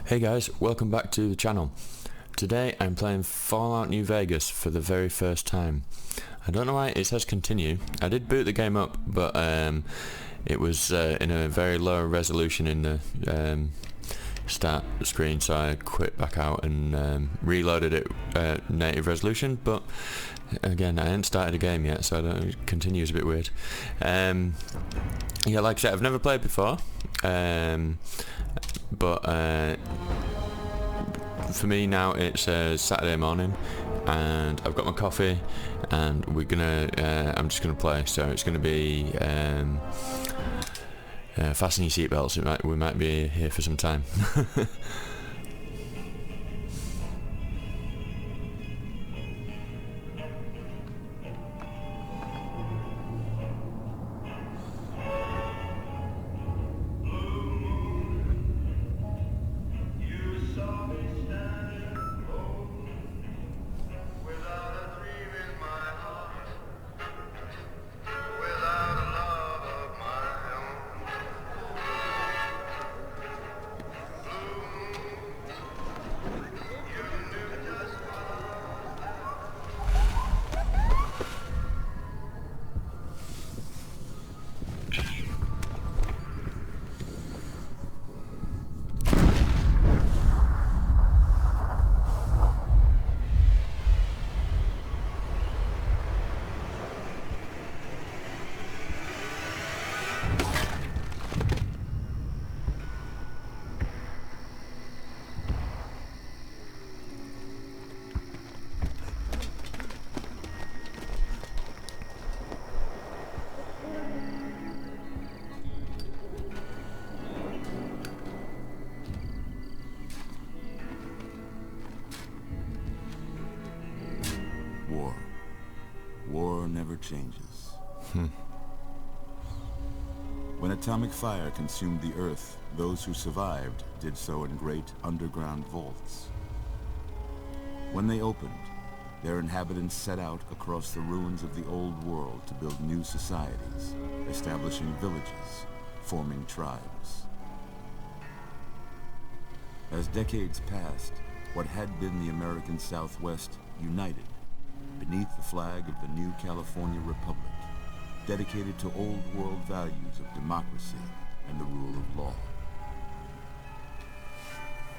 Hey guys, welcome back to the channel. Today I'm playing Fallout New Vegas for the very first time. I don't know why it says continue. I did boot the game up, but it was in a very low resolution in the start screen, so I quit back out and reloaded it native resolution. But again, I haven't started a game yet, so it continues a bit weird. Yeah, like I said, I've never played before, but for me now it's Saturday morning and I've got my coffee and I'm just gonna play. So it's gonna be fasten your seatbelts. We might be here for some time. War never changes. When atomic fire consumed the Earth, those who survived did so in great underground vaults. When they opened, their inhabitants set out across the ruins of the old world to build new societies, establishing villages, forming tribes. As decades passed, what had been the American Southwest united beneath the flag of the new California Republic, dedicated to old world values of democracy and the rule of law.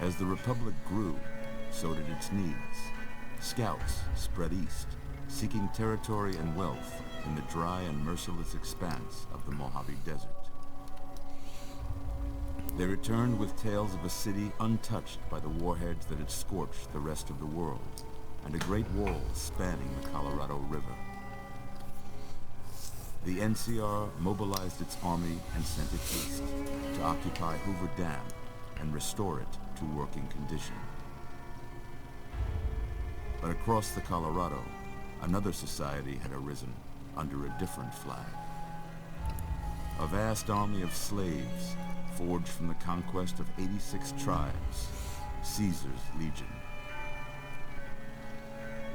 As the Republic grew, so did its needs. Scouts spread east, seeking territory and wealth in the dry and merciless expanse of the Mojave Desert. They returned with tales of a city untouched by the warheads that had scorched the rest of the world, and a great wall spanning the Colorado River. The NCR mobilized its army and sent it east to occupy Hoover Dam and restore it to working condition. But across the Colorado, another society had arisen under a different flag. A vast army of slaves forged from the conquest of 86 tribes, Caesar's Legion.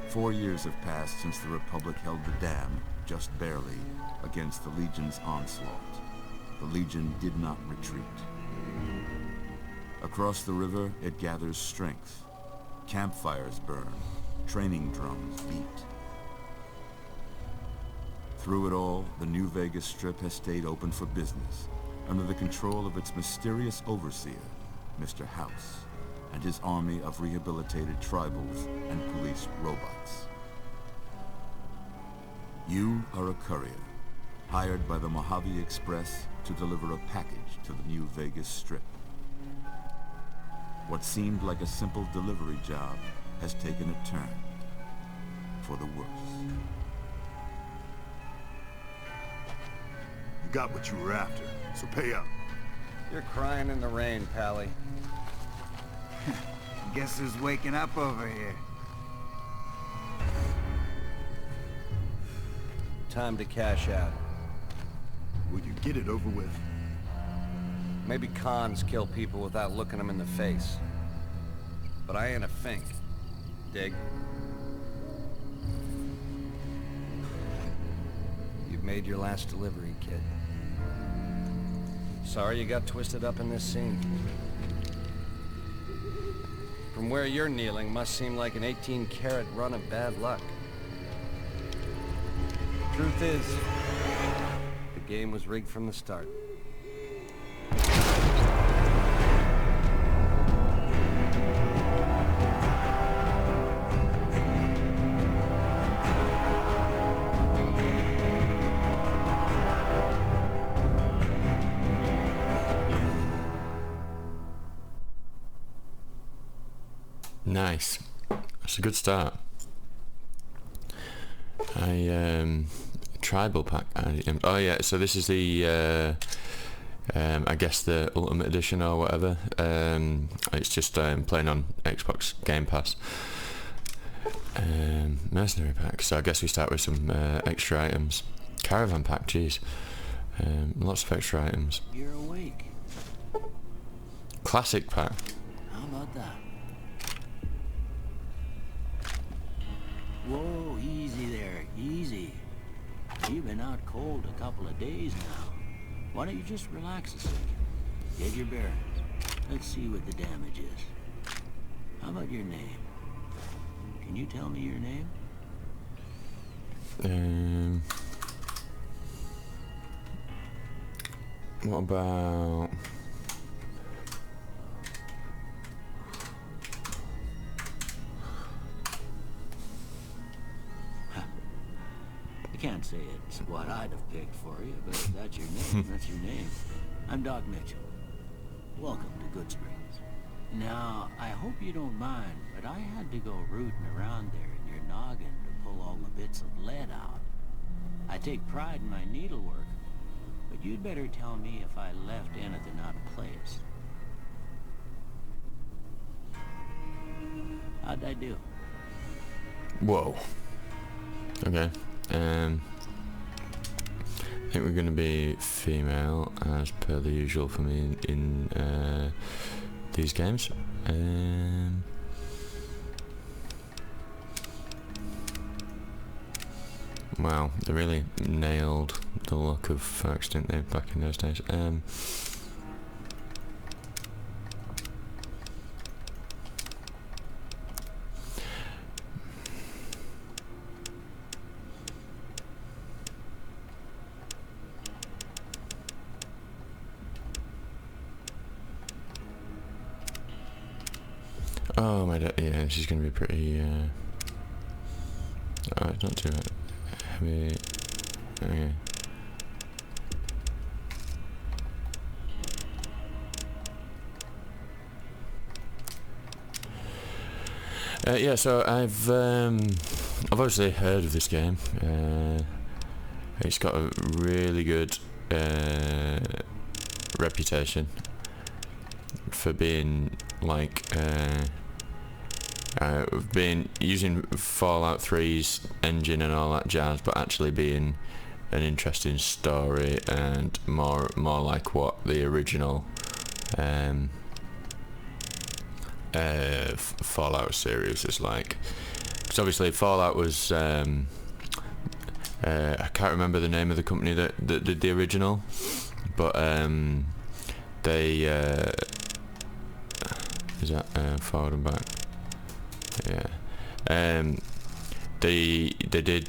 4 years have passed since the Republic held the dam, just barely, against the Legion's onslaught. The Legion did not retreat. Across the river, it gathers strength. Campfires burn, training drums beat. Through it all, the New Vegas Strip has stayed open for business, under the control of its mysterious overseer, Mr. House, and his army of rehabilitated tribals and police robots. You are a courier, hired by the Mojave Express to deliver a package to the New Vegas Strip. What seemed like a simple delivery job has taken a turn for the worse. You got what you were after, so pay up. You're crying in the rain, Pally. Guess who's waking up over here? Time to cash out. Will you get it over with? Maybe cons kill people without looking them in the face. But I ain't a fink. Dig? You've made your last delivery, kid. Sorry you got twisted up in this scene. From where you're kneeling must seem like an 18-carat run of bad luck. Truth is, the game was rigged from the start. Nice. That's a good start. Tribal pack. Oh yeah, so this is the I guess the Ultimate Edition or whatever. It's just playing on Xbox Game Pass. Mercenary pack. So I guess we start with some extra items. Caravan pack. Jeez. Lots of extra items. You're awake. Classic pack. How about that? Whoa, easy there, easy. You've been out cold a couple of days now. Why don't you just relax a second? Get your bearings. Let's see what the damage is. How about your name? Can you tell me your name? What about... I can't say it's what I'd have picked for you, but if that's your name, that's your name. I'm Doc Mitchell. Welcome to Good Springs. Now, I hope you don't mind, but I had to go rooting around there in your noggin to pull all the bits of lead out. I take pride in my needlework, but you'd better tell me if I left anything out of place. How'd I do? Whoa. Okay. I think we're going to be female, as per the usual for me in these games. Wow, they really nailed the look of folks, didn't they, back in those days? Oh my god, yeah, this is going to be pretty, oh, it's not too heavy, okay. Yeah, so I've obviously heard of this game. It's got a really good reputation for being like being using Fallout 3's engine and all that jazz, but actually being an interesting story and more like what the original Fallout series is like. Because obviously Fallout was I can't remember the name of the company that did the original, but they is that forward and back? Yeah. They did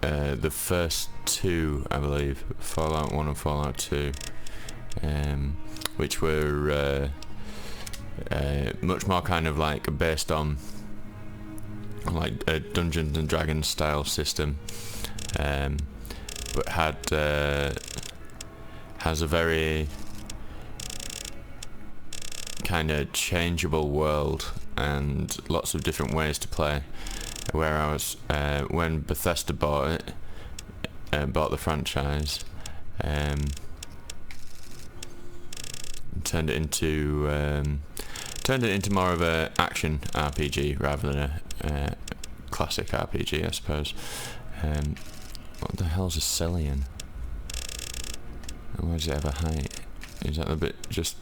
the first two, I believe, Fallout 1 and Fallout 2, which were much more kind of like based on like a Dungeons and Dragons style system, but has a very kind of changeable world and lots of different ways to play. Whereas when Bethesda bought the franchise, turned it into more of a action RPG rather than a classic RPG, I suppose. What the hell's a Cillian? Where does it have a height? Is that a bit just...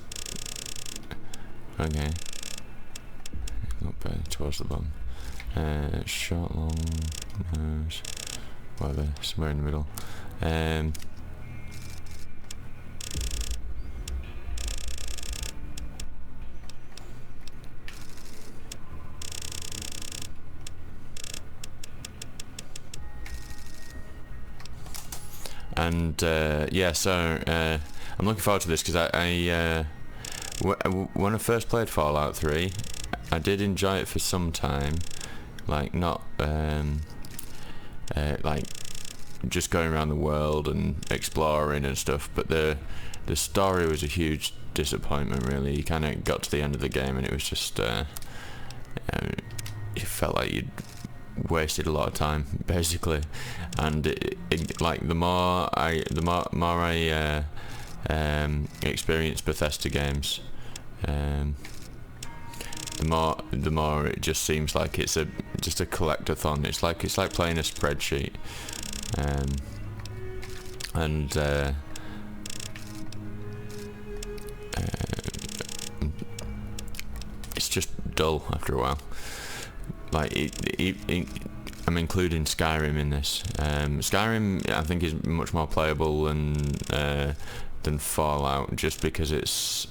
Okay. Up towards the bottom. Short, long, nose, whatever, somewhere in the middle. And yeah, so I'm looking forward to this because when I first played Fallout 3, I did enjoy it for some time, like not like just going around the world and exploring and stuff, but the story was a huge disappointment really. You kind of got to the end of the game and it was just it felt like you'd wasted a lot of time basically, and it like the more I experience Bethesda games, the more it just seems like it's just a collectathon. It's like playing a spreadsheet, and it's just dull after a while. Like I'm including Skyrim in this. Skyrim I think is much more playable than Fallout, just because it's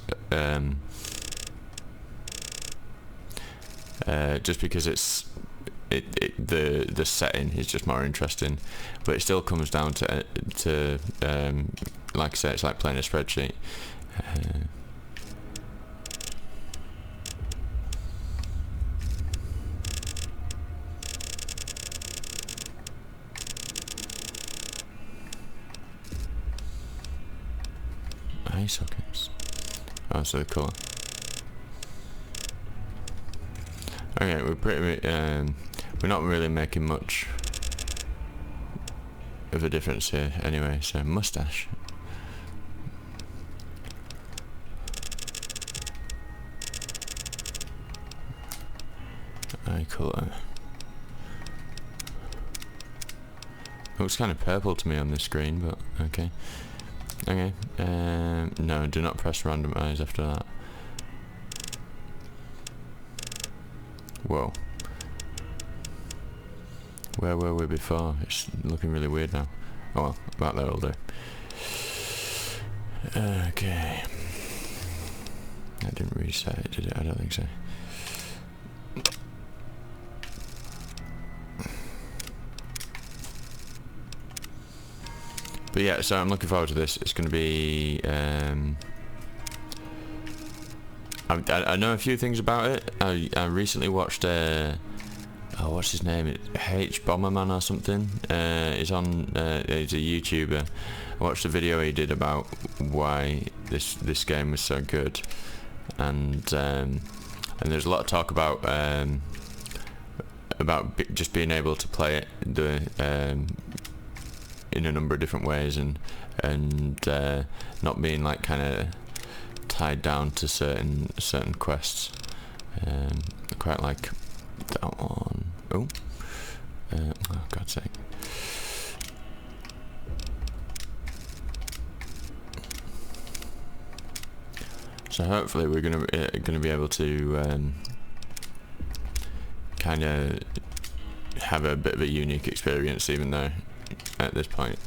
the setting is just more interesting, but it still comes down to like I said, it's like playing a spreadsheet. Eye sockets. Oh, so the colour. Okay, we're not really making much of a difference here anyway. So mustache. Eye colour. Looks kind of purple to me on this screen, but okay. Okay, no, do not press randomize after that. Whoa. Where were we before? It's looking really weird now. Oh well, about that will do. Okay. I didn't reset it, did it? I don't think so. But yeah, so I'm looking forward to this. It's going to be... I know a few things about it. I recently watched... what's his name? H Bomberman or something. He's on... he's a YouTuber. I watched a video he did about why this game was so good. And there's a lot of talk about just being able to play it in a number of different ways, and not being like kind of tied down to certain quests. I quite like that one. Oh, God's sake. So hopefully we're gonna be able to kind of have a bit of a unique experience, even though at this point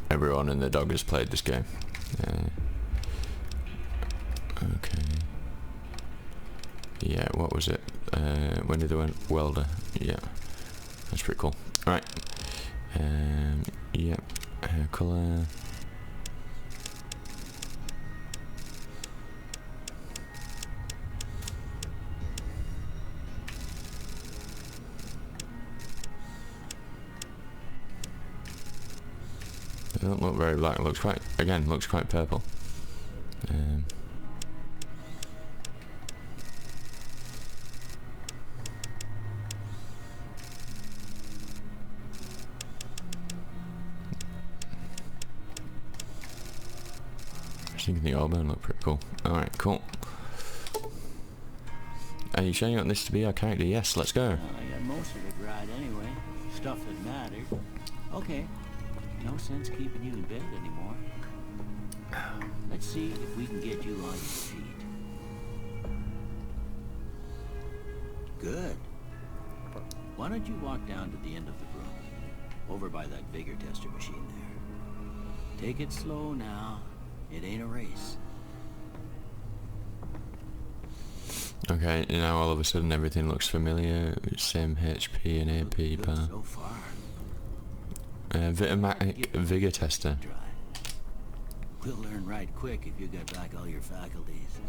everyone and their dog has played this game. Okay. Yeah, what was it? When did they went welder? Yeah, that's pretty cool. Alright. Yep. Hair colour. It doesn't look very black. It looks quite, again, looks quite purple. I think the auburn look pretty cool. Alright, cool. Are you sure you want this to be our character? Yes, let's go. I got most of it right anyway. Stuff that mattered. Okay. No sense keeping you in bed anymore. Let's see if we can get you on your feet. Good. Why don't you walk down to the end of the room, over by that vigor tester machine there. Take it slow now. It ain't a race. Okay, now all of a sudden everything looks familiar. Same HP and AP bar. So far. Vitomatic vigor tester. Try. We'll learn right quick if you get back all your faculties.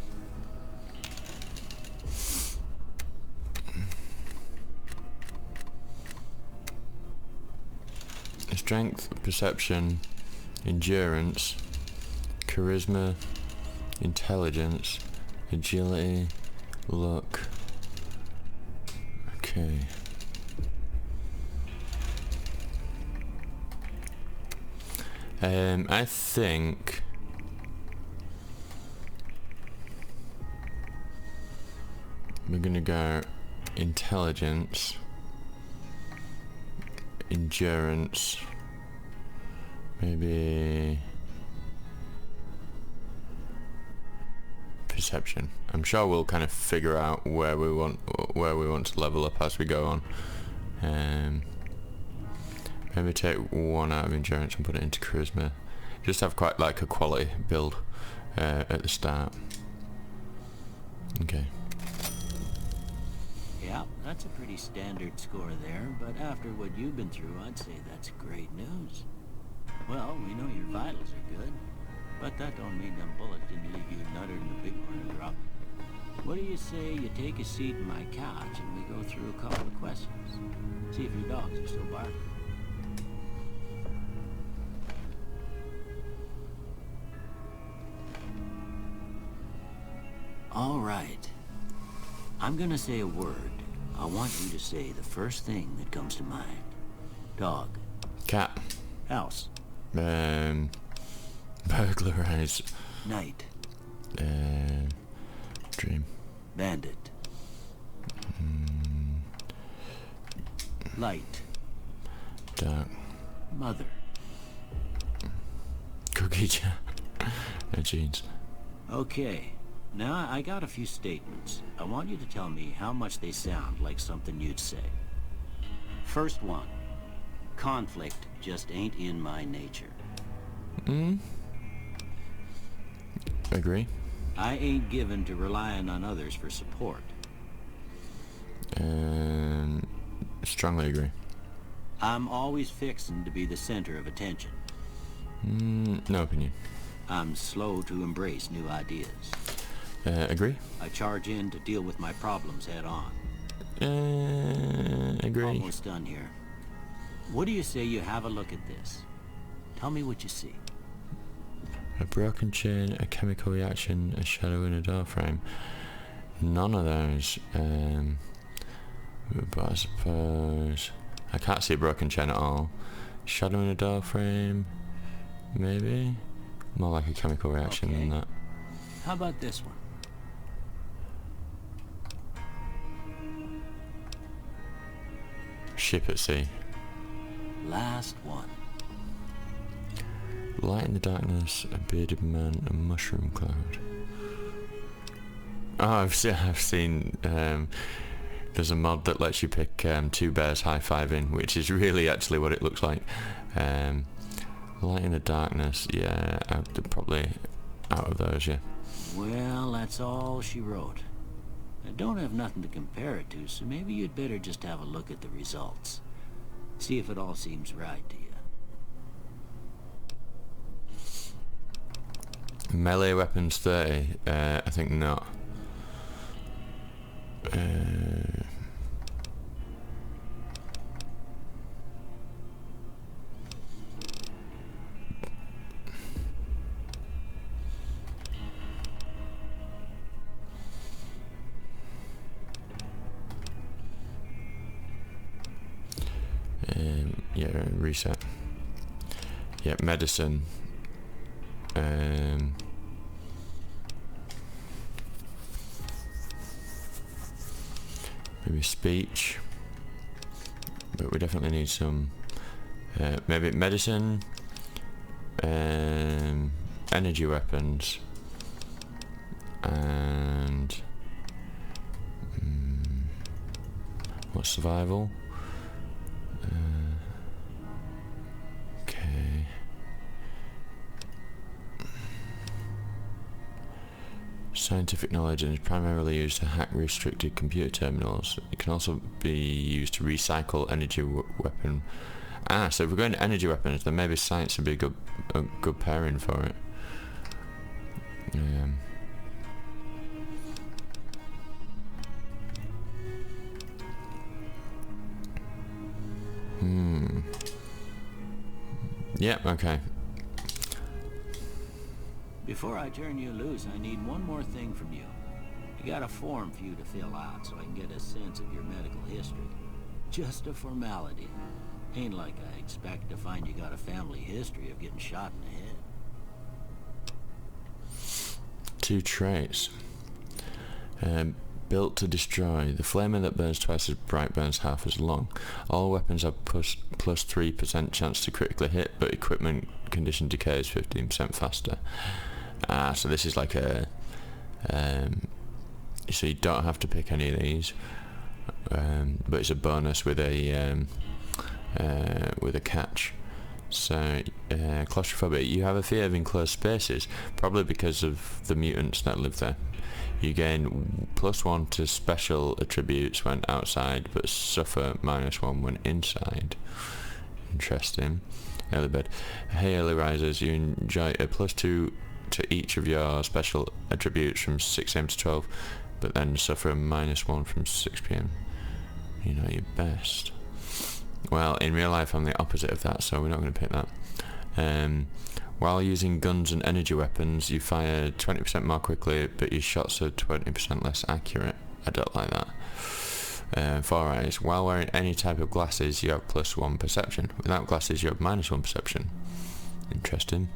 Strength, perception, endurance, charisma, intelligence, agility, luck. Okay. I think we're gonna go intelligence, endurance, maybe perception. I'm sure we'll kind of figure out where we want to level up as we go on. Maybe take one out of endurance and put it into charisma. Just have quite like a quality build at the start. Okay. Yeah, that's a pretty standard score there, but after what you've been through, I'd say that's great news. Well, we know your vitals are good, but that don't mean them bullets didn't leave you nuttered in a big one and drop. What do you say you take a seat in my couch and we go through a couple of questions? See if your dogs are still barking. All right. I'm gonna say a word. I want you to say the first thing that comes to mind. Dog. Cat. House. Burglarize. Night. Dream. Bandit. Light. Dark. Mother. Cookie jar. No jeans. Okay. Now, I got a few statements. I want you to tell me how much they sound like something you'd say. First one. Conflict just ain't in my nature. Agree. I ain't given to relying on others for support. Strongly agree. I'm always fixing to be the center of attention. No opinion. I'm slow to embrace new ideas. Agree. I charge in to deal with my problems head on. Agree. Almost done here. What do you say you have a look at this? Tell me what you see. A broken chain, a chemical reaction, a shadow in a door frame. None of those. But I suppose I can't see a broken chain at all. Shadow in a door frame. Maybe. More like a chemical reaction than that. How about this one? Ship at sea. Last one. Light in the darkness, a bearded man, a mushroom cloud. Oh, I've seen there's a mod that lets you pick two bears high-fiving, which is really actually what it looks like. Light in the darkness, yeah, probably out of those, yeah. Well, that's all she wrote. I don't have nothing to compare it to, so maybe you'd better just have a look at the results. See if it all seems right to you. Melee weapons 30, I think not. Yeah, reset. Yeah, medicine. Maybe speech, but we definitely need some. Maybe medicine. Energy weapons. And what's survival? Okay. Scientific knowledge and is primarily used to hack restricted computer terminals. It can also be used to recycle energy weapon Ah, so if we're going to energy weapons, then maybe science would be a good pairing for it. Yep, okay. Before I turn you loose, I need one more thing from you. I got a form for you to fill out so I can get a sense of your medical history. Just a formality. Ain't like I expect to find you got a family history of getting shot in the head. 2 traits. Built to destroy. The flamer that burns twice as bright burns half as long. All weapons have plus 3% chance to critically hit, but equipment condition decay is 15% faster. Ah, so this is like a... so you don't have to pick any of these, but it's a bonus with a catch. So, claustrophobia. You have a fear of enclosed spaces, probably because of the mutants that live there. You gain +1 to special attributes when outside, but suffer -1 when inside. Interesting. Early bed. Hey, early risers. You enjoy a +2 to each of your special attributes from 6 AM to 12, but then suffer a -1 from 6 PM. You know your best. Well, in real life I'm the opposite of that, so we're not going to pick that. While using guns and energy weapons, you fire 20% more quickly, but your shots are 20% less accurate. I don't like that. 4 eyes. While wearing any type of glasses, you have +1 perception. Without glasses, you have -1 perception. Interesting.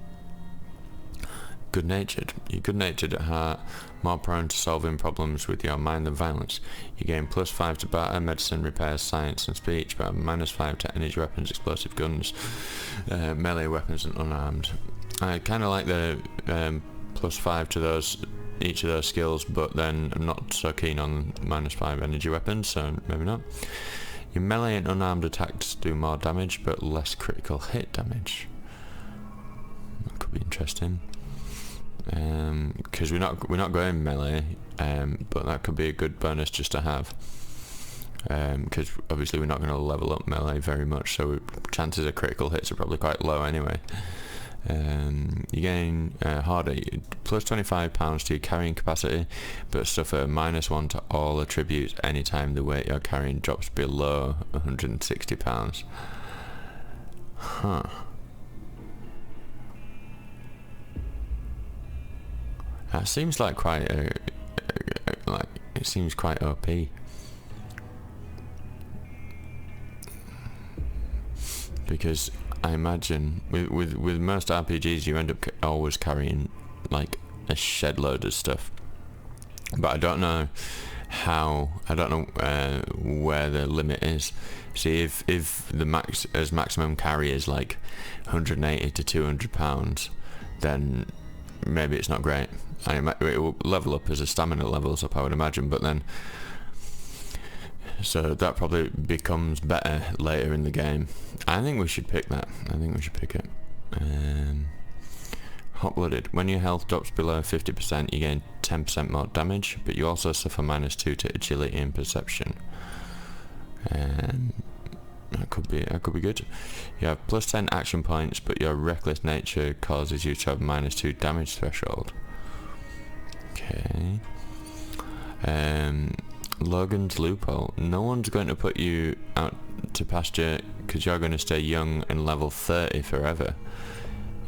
Good-natured. You're good-natured at heart, more prone to solving problems with your mind than violence. You gain +5 to barter, medicine, repairs, science and speech, but -5 to energy weapons, explosive guns, melee weapons and unarmed. I kind of like the +5 to each of those skills, but then I'm not so keen on -5 energy weapons, so maybe not. Your melee and unarmed attacks do more damage, but less critical hit damage. That could be interesting. Because we're not going melee, but that could be a good bonus just to have. Because obviously we're not going to level up melee very much, so chances of critical hits are probably quite low anyway. You gain harder, +25 to your carrying capacity, but suffer -1 to all attributes anytime the weight you're carrying drops below 160 pounds. Huh. That seems like quite it seems quite OP. Because I imagine with most RPGs you end up always carrying like a shed load of stuff, but I don't know where the limit is. See, if the maximum carry is like 180 to 200 pounds, then maybe it's not great. It will level up as the stamina levels up, I would imagine, but then so that probably becomes better later in the game. I think we should pick that. I think we should pick it. Hot-blooded. When your health drops below 50%, you gain 10% more damage, but you also suffer -2 to agility and perception. That could be good. You have +10 action points, but your reckless nature causes you to have -2 damage threshold. Okay. Logan's loophole. No one's going to put you out to pasture because you're going to stay young and level 30 forever.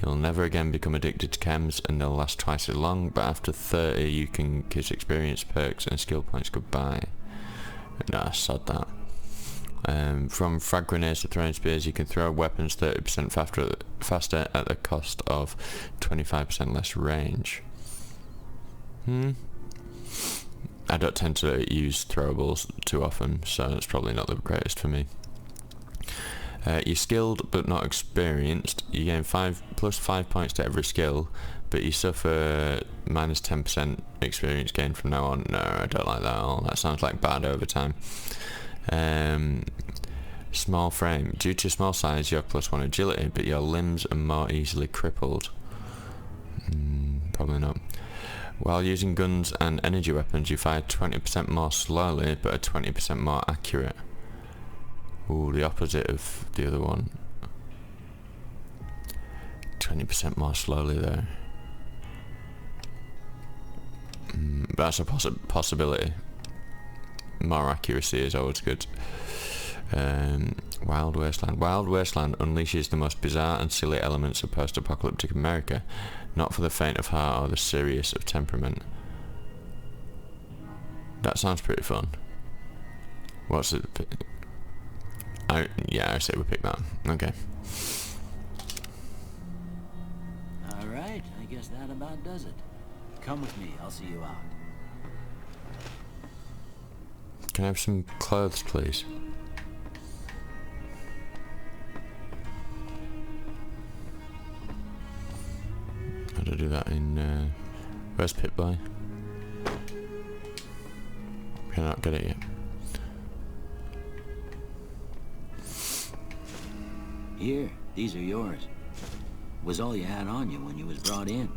You'll never again become addicted to chems, and they'll last twice as long, but after 30 you can kiss experience, perks and skill points goodbye. Nah, sod that. From frag grenades to throwing spears, you can throw weapons 30% faster at the cost of 25% less range. I don't tend to use throwables too often, so it's probably not the greatest for me. You're skilled but not experienced. You gain +5 points to every skill, but you suffer -10% experience gain from now on. No, I don't like that at all. That sounds like bad overtime. Small frame. Due to small size, you have +1 agility, but your limbs are more easily crippled. Probably not. While using guns and energy weapons, you fire 20% more slowly, but are 20% more accurate. Ooh, the opposite of the other one. 20% more slowly though. That's a possibility. More accuracy is always good. Wild Wasteland. Wild Wasteland unleashes the most bizarre and silly elements of post-apocalyptic America, not for the faint of heart or the serious of temperament. That sounds pretty fun. What's it? Yeah, I say we pick that. Okay. Alright, I guess that about does it. Come with me, I'll see you out. Can I have some clothes, please? How do I do that in, where's Pip Boy? Cannot get it yet. Here, these are yours. Was all you had on you when you was brought in.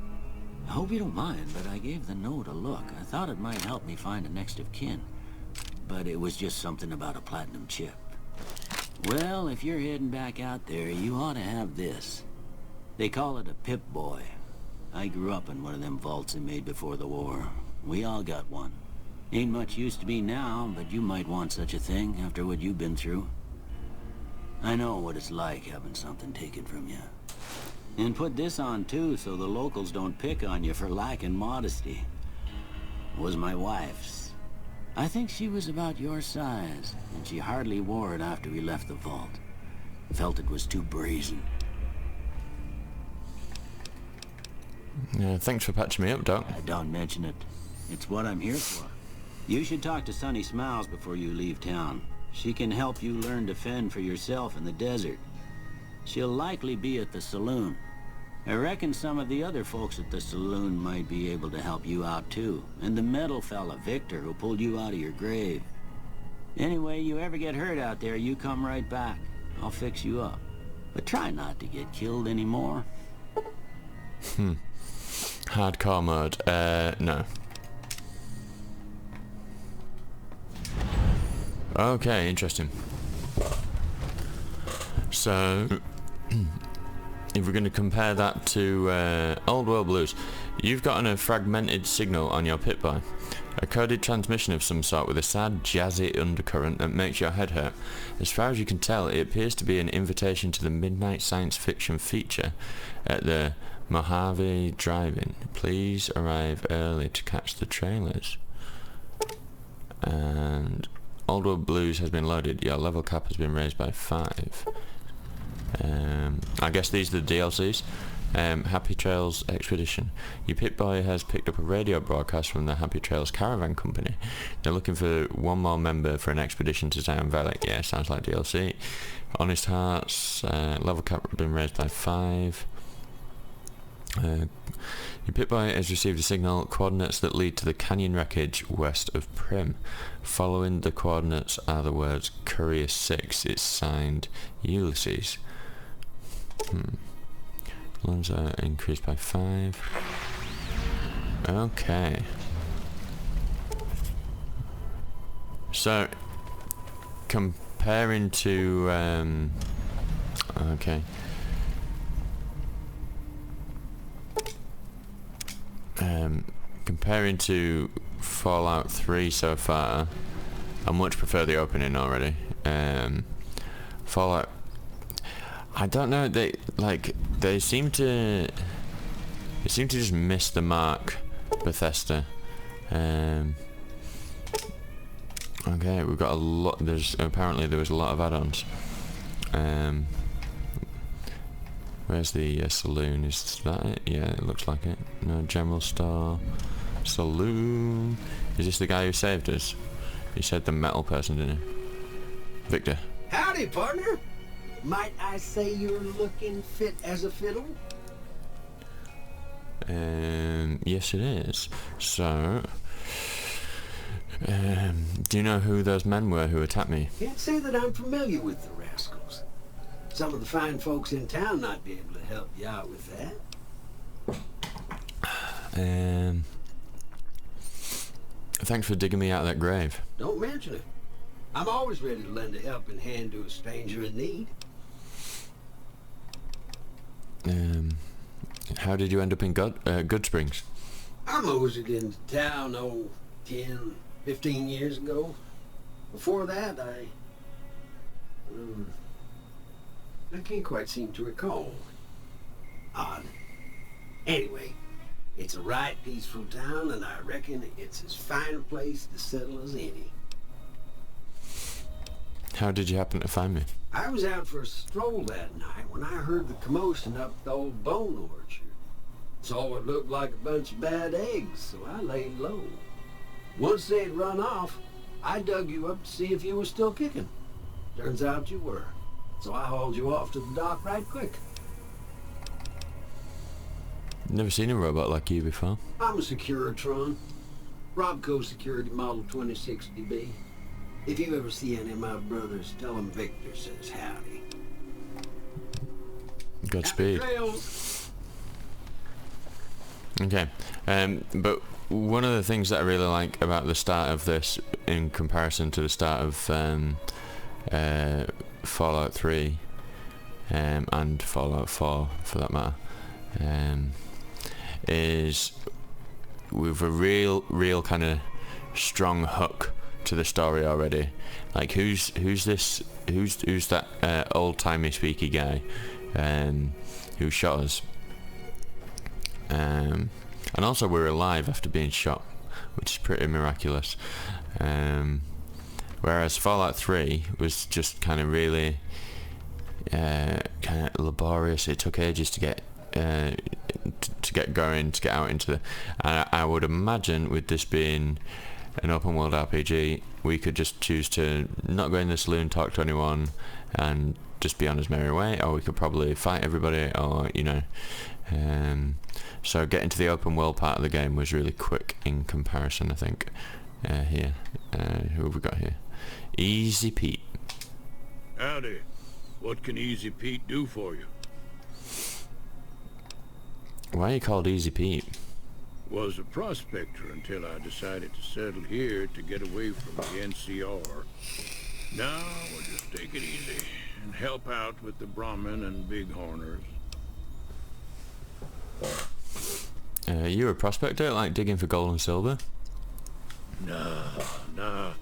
I hope you don't mind, but I gave the note a look. I thought it might help me find a next of kin. But it was just something about a platinum chip. Well, if you're heading back out there, you ought to have this. They call it a Pip Boy. I grew up in one of them vaults they made before the war. We all got one. Ain't much use to be now, but you might want such a thing after what you've been through. I know what it's like having something taken from you. And put this on too, so the locals don't pick on you for lacking modesty. It was my wife's. I think she was about your size, and she hardly wore it after we left the vault. Felt it was too brazen. Thanks for patching me up, Doc. Don't mention it. It's what I'm here for. You should talk to Sunny Smiles before you leave town. She can help you learn to fend for yourself in the desert. She'll likely be at the saloon. I reckon some of the other folks at the saloon might be able to help you out too. And the metal fella, Victor, who pulled you out of your grave. Anyway, you ever get hurt out there, you come right back. I'll fix you up. But try not to get killed anymore. Hardcore mode. No. Okay, interesting. So, if we're going to compare that to Old World Blues, you've gotten a fragmented signal on your Pip Boy. A coded transmission of some sort with a sad, jazzy undercurrent that makes your head hurt. As far as you can tell, it appears to be an invitation to the midnight science fiction feature at the Mojave Drive-In. Please arrive early to catch the trailers. And Old World Blues has been loaded. Your level cap has been raised by 5. I guess these are the DLCs. Happy Trails Expedition. Your Pip Boy has picked up a radio broadcast from the Happy Trails Caravan Company. They're looking for one more member for an expedition to Zion Valley. Yeah, sounds like DLC. Honest Hearts. Level cap has been raised by 5. Your Pip Boy has received a signal, coordinates that lead to the canyon wreckage west of Prim. Following the coordinates are the words Courier 6. It's signed Ulysses. Loans are increased by 5. Okay. So, comparing to, okay. Comparing to Fallout 3 so far, I much prefer the opening already. Fallout, I don't know, they seem to just miss the mark, Bethesda. Okay, we've got a lot, apparently there was a lot of add-ons. Where's the saloon? Is that it? Yeah, it looks like it. No, general store. Saloon. Is this the guy who saved us? He said the metal person, didn't he? Victor. Howdy, partner. Might I say you're looking fit as a fiddle? Yes it is. So, do you know who those men were who attacked me? Can't say that I'm familiar with the rascals. Some of the fine folks in town might be able to help you out with that. Thanks for digging me out of that grave. Don't mention it. I'm always ready to lend a helping hand to a stranger in need. How did you end up in Good Springs? I moseyed into town, 10, 15 years ago. Before that, I can't quite seem to recall. Odd. Anyway, it's a right peaceful town, and I reckon it's as fine a place to settle as any. How did you happen to find me? I was out for a stroll that night when I heard the commotion up at the old bone orchard. Saw what looked like a bunch of bad eggs, so I laid low. Once they'd run off, I dug you up to see if you were still kicking. Turns out you were, so I hauled you off to the dock right quick. Never seen a robot like you before. I'm a Securitron. Robco Security Model 2060B. If you ever see any of my brothers, tell them Victor says howdy. Godspeed. Happy trails. Okay, but one of the things that I really like about the start of this, in comparison to the start of Fallout 3 and Fallout 4 for that matter, is with a real kind of strong hook to the story already. Like who's that old-timey speaky guy who shot us, and also we're alive after being shot, which is pretty miraculous. Whereas Fallout 3 was just kind of really kind of laborious. It took ages to get going, to get out into the... And I would imagine with this being an open world RPG, we could just choose to not go in the saloon, talk to anyone, and just be on his merry way, or we could probably fight everybody, or so getting to the open world part of the game was really quick in comparison, I think. Here, who have we got here? Easy Pete. Howdy. What can Easy Pete do for you? Why are you called Easy Pete? Was a prospector until I decided to settle here to get away from the NCR. Now we'll just take it easy and help out with the Brahmin and Bighorners. You a prospector, like digging for gold and silver? Nah.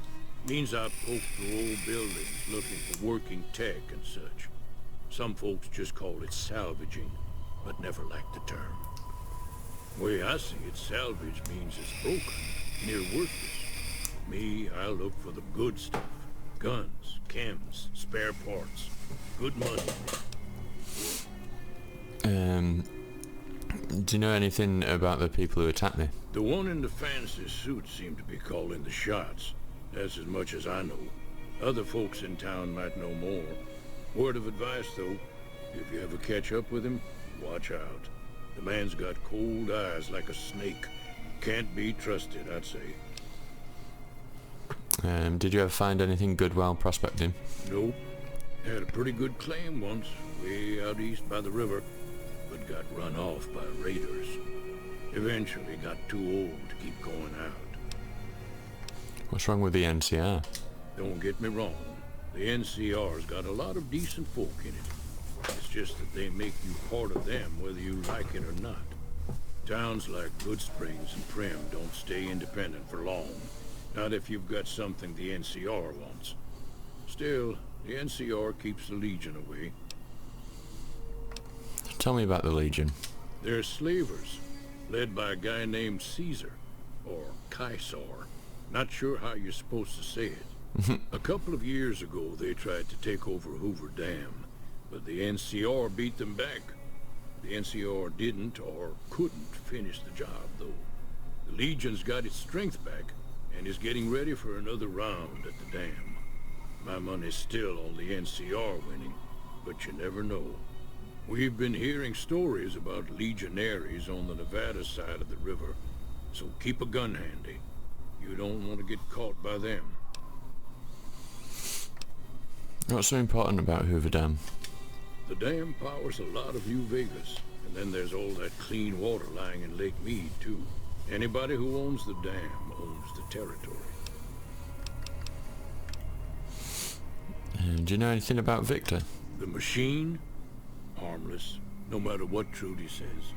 Means I poke through old buildings looking for working tech and such. Some folks just call it salvaging, but never liked the term. Way I see it, salvage means it's broken, near worthless. Me, I look for the good stuff. Guns, chems, spare parts. Good money. Do you know anything about the people who attacked me? The one in the fancy suit seemed to be calling the shots. That's as much as I know. Other folks in town might know more. Word of advice, though, if you ever catch up with him, watch out. The man's got cold eyes like a snake. Can't be trusted, I'd say. Did you ever find anything good while prospecting? Nope. Had a pretty good claim once, way out east by the river, but got run off by raiders. Eventually got too old to keep going out. What's wrong with the NCR? Don't get me wrong. The NCR's got a lot of decent folk in it. It's just that they make you part of them whether you like it or not. Towns like Good Springs and Prim don't stay independent for long. Not if you've got something the NCR wants. Still, the NCR keeps the Legion away. Tell me about the Legion. They're slavers, led by a guy named Caesar, or Caesar. Not sure how you're supposed to say it. A couple of years ago, they tried to take over Hoover Dam, but the NCR beat them back. The NCR didn't or couldn't finish the job, though. The Legion's got its strength back and is getting ready for another round at the dam. My money's still on the NCR winning, but you never know. We've been hearing stories about legionaries on the Nevada side of the river, so keep a gun handy. You don't want to get caught by them. What's so important about Hoover Dam? The dam powers a lot of New Vegas, and then there's all that clean water lying in Lake Mead, too. Anybody who owns the dam owns the territory. Do you know anything about Victor? The machine? Harmless, no matter what Trudy says.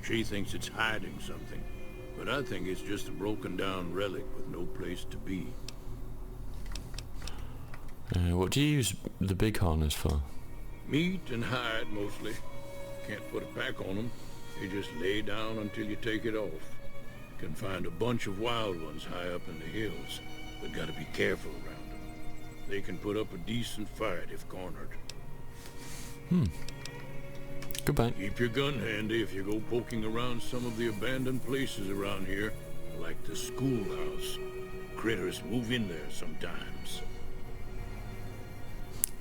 She thinks it's hiding something, but I think it's just a broken down relic with no place to be. What do you use the big harness for? Meat and hide, mostly. Can't put a pack on them. They just lay down until you take it off. Can find a bunch of wild ones high up in the hills, but gotta be careful around them. They can put up a decent fight if cornered. Goodbye. Keep your gun handy if you go poking around some of the abandoned places around here, like the schoolhouse. Critters move in there sometimes.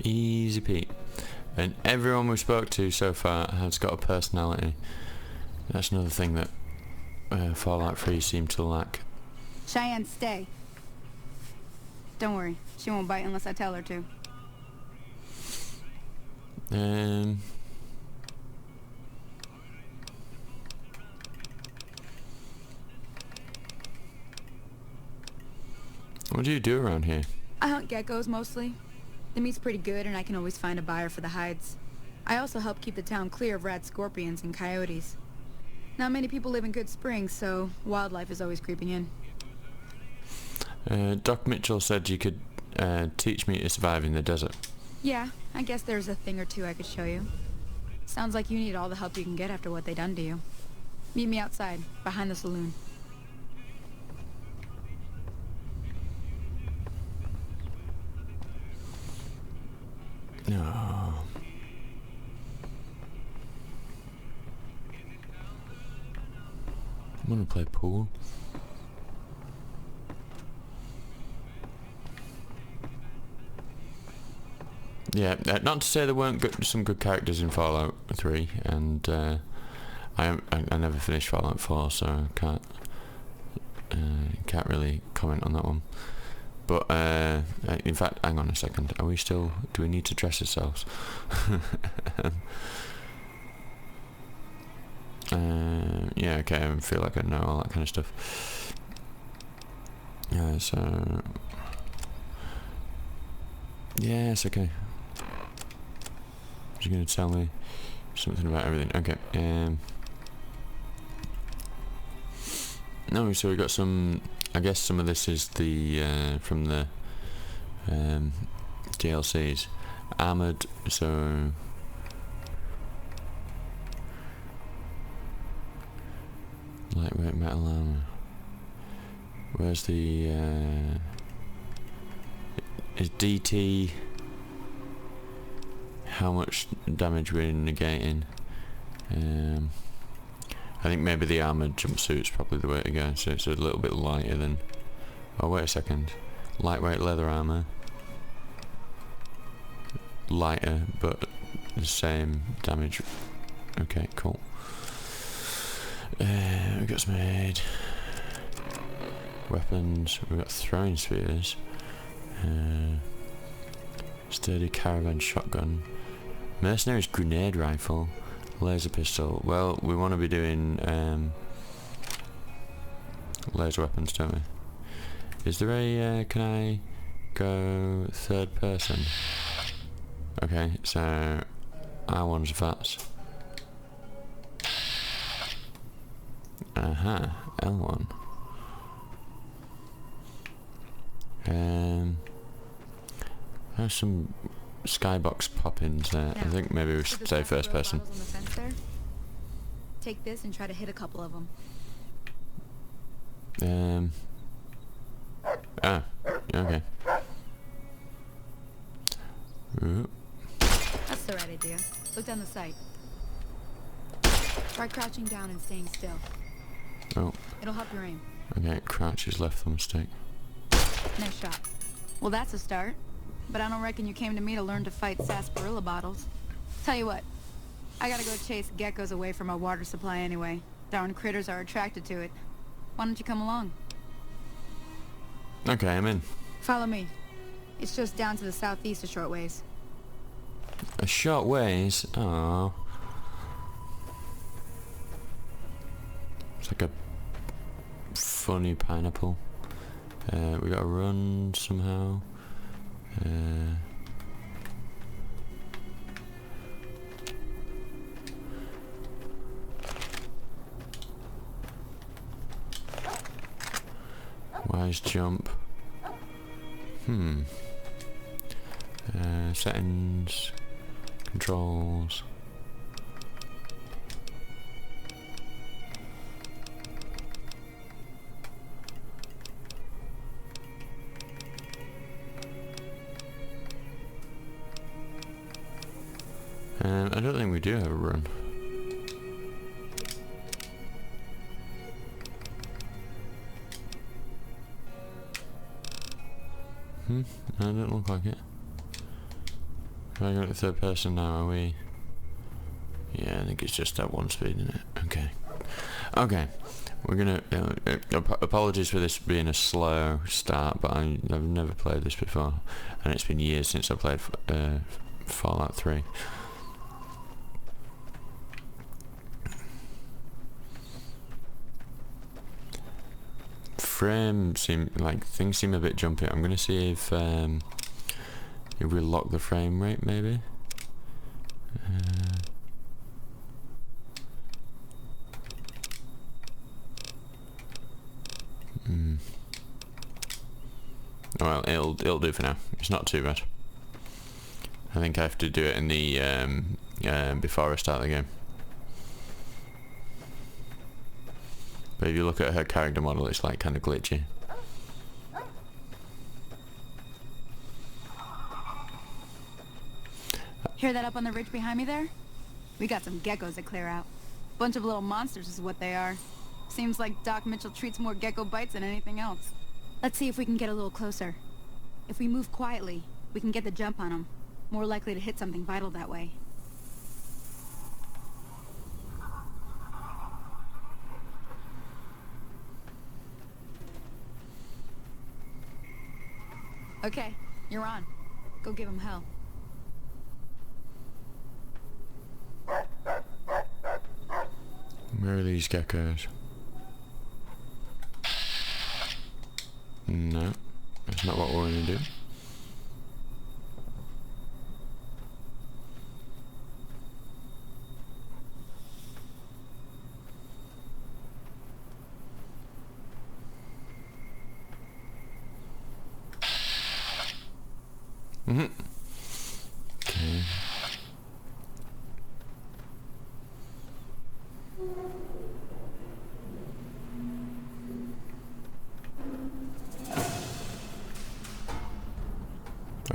Easy Pete. And everyone we spoke to so far has got a personality. That's another thing that Fallout 3 seemed to lack. Cheyenne, stay. Don't worry, she won't bite unless I tell her to. What do you do around here? I hunt geckos mostly. The meat's pretty good and I can always find a buyer for the hides. I also help keep the town clear of rat scorpions and coyotes. Not many people live in Good Springs, so wildlife is always creeping in. Doc Mitchell said you could teach me to survive in the desert. Yeah, I guess there's a thing or two I could show you. Sounds like you need all the help you can get after what they done to you. Meet me outside, behind the saloon. No. I want to play pool. Yeah, not to say there weren't some good characters in Fallout 3, and I never finished Fallout 4, so I can't really comment on that one. But in fact, hang on a second. Are we still? Do we need to dress ourselves? Yeah, okay. I feel like I know all that kind of stuff. So yeah, it's okay. You're gonna tell me something about everything. Okay. No, so we got some. I guess some of this is the from the DLCs. Armored, so lightweight metal armor. Where's the is DT? How much damage we're negating? I think maybe the armoured jumpsuit's probably the way to go, so it's a little bit lighter than... Oh, wait a second. Lightweight leather armour. Lighter, but the same damage. Okay, cool. We've got some aid. Weapons. We've got throwing spears. Sturdy caravan shotgun. Mercenary's grenade rifle. Laser pistol. Well, we want to be doing laser weapons, don't we? Is there a can I go third person? Okay, so R1's fast. L1. There's some skybox pop-ins there. I think maybe we should say first person. Take this and try to hit a couple of them. Okay. Ooh. That's the right idea. Look down the sight. Try crouching down and staying still. Oh. It'll help your aim. Okay, crouch is left thumbstick. Nice shot. Well, that's a start. But I don't reckon you came to me to learn to fight sarsaparilla bottles. Tell you what, I gotta go chase geckos away from our water supply anyway. Darn critters are attracted to it. Why don't you come along? Okay, I'm in. Follow me. It's just down to the southeast a short ways. A short ways? Aww. It's like a funny pineapple. We gotta run somehow. Rise jump. Settings, controls. I don't think we do have a run. No, it don't look like it. If I go to third person now, are we? Yeah, I think it's just that one speed, isn't it? Okay. Okay. We're gonna... apologies for this being a slow start, but I've never played this before. And it's been years since I played Fallout 3. Things seem a bit jumpy. I'm gonna see if we lock the frame rate, maybe. Well, it'll do for now. It's not too bad. I think I have to do it in the before I start the game. But if you look at her character model, it's like kind of glitchy. Hear that up on the ridge behind me there? We got some geckos to clear out. Bunch of little monsters is what they are. Seems like Doc Mitchell treats more gecko bites than anything else. Let's see if we can get a little closer. If we move quietly, we can get the jump on them. More likely to hit something vital that way. Okay, you're on. Go give him hell. Where are these geckos? No, that's not what we're gonna do. Okay.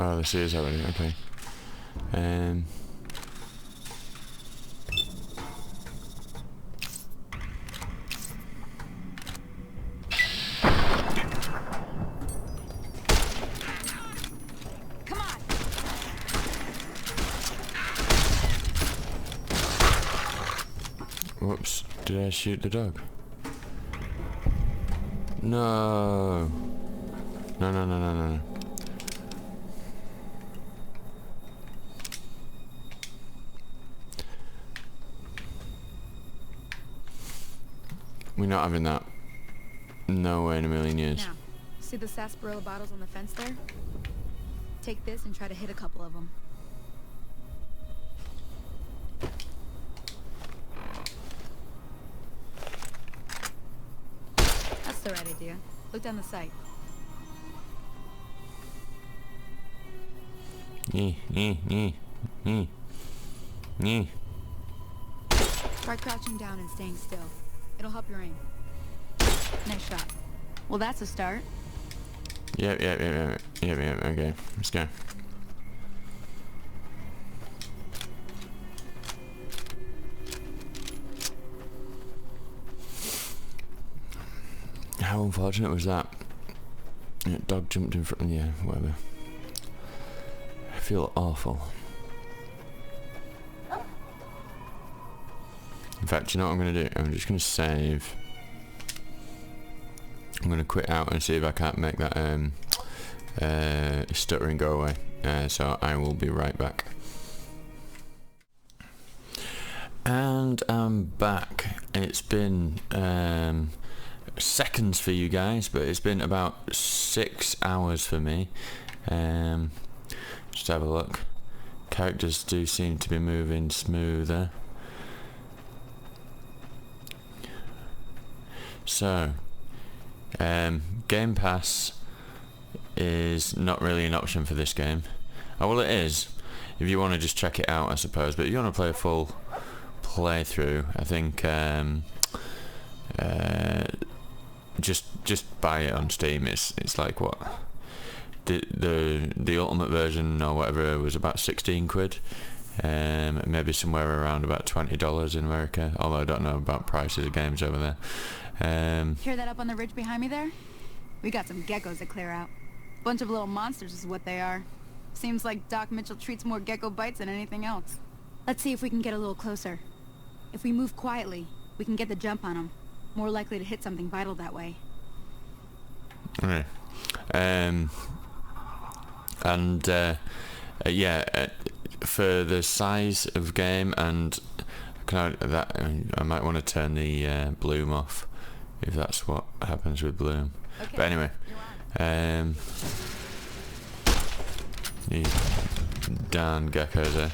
Oh, this is already okay. Whoops, did I shoot the dog? No. No. We're not having that. No way in a million years. Now, see the sarsaparilla bottles on the fence there? Take this and try to hit a couple of them. That's the right idea. Look down the sight. Try crouching down and staying still. It'll help your aim. Nice shot. Well, that's a start. Yep, okay, let's go. How unfortunate was that? Dog jumped in front of me, yeah, whatever. I feel awful. In fact, you know what I'm going to do? I'm just going to save. I'm going to quit out and see if I can't make that stuttering go away. So I will be right back. And I'm back. It's been seconds for you guys, but it's been about 6 hours for me. Just have a look. Characters do seem to be moving smoother. So, Game Pass is not really an option for this game. Oh, well, it is if you want to just check it out, I suppose, but if you want to play a full playthrough, I think just buy it on Steam. It's like what the ultimate version or whatever was about 16 quid, maybe somewhere around about $20 in America, although I don't know about prices of games over there. Hear that up on the ridge behind me there? We got some geckos to clear out. Bunch of little monsters is what they are. Seems like Doc Mitchell treats more gecko bites than anything else. Let's see if we can get a little closer. If we move quietly, we can get the jump on them. More likely to hit something vital that way. Okay. For the size of game and I might want to turn the bloom off if that's what happens with bloom. Okay. But anyway, these darn geckos there.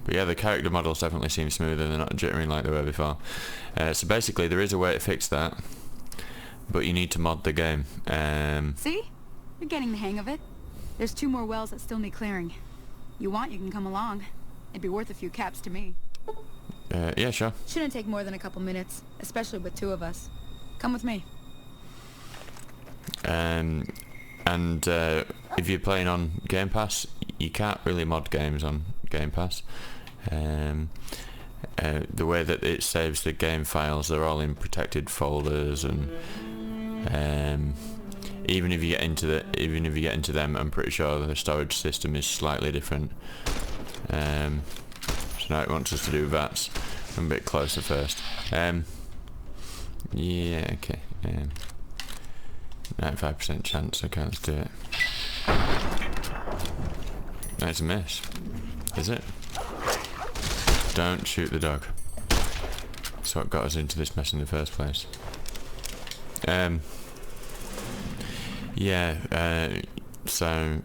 But yeah, the character models definitely seem smoother. They're not jittering like they were before. So basically there is a way to fix that, but you need to mod the game. See? You're getting the hang of it. There's 2 more wells that still need clearing. You can come along. It'd be worth a few caps to me. Yeah, sure. Shouldn't take more than a couple minutes, especially with 2 of us. Come with me. If you're playing on Game Pass, you can't really mod games on Game Pass. The way that it saves the game files, they're all in protected folders, and even if you get into them, I'm pretty sure the storage system is slightly different. So now it wants us to do VATS. I'm a bit closer first. Yeah, okay. 95% chance. Okay, let's do it. That's a miss. Is it? Don't shoot the dog. That's what got us into this mess in the first place. So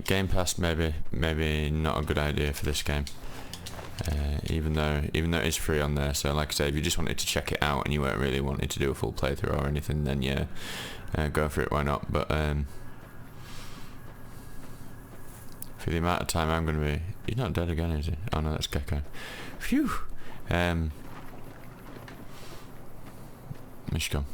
Game Pass maybe not a good idea for this game. Even though it's free on there. So like I say, if you just wanted to check it out and you weren't really wanting to do a full playthrough or anything, then yeah, go for it, why not? But for the amount of time I'm going to be... He's not dead again, is he? Oh no, that's Gecko. Phew! Mishcom.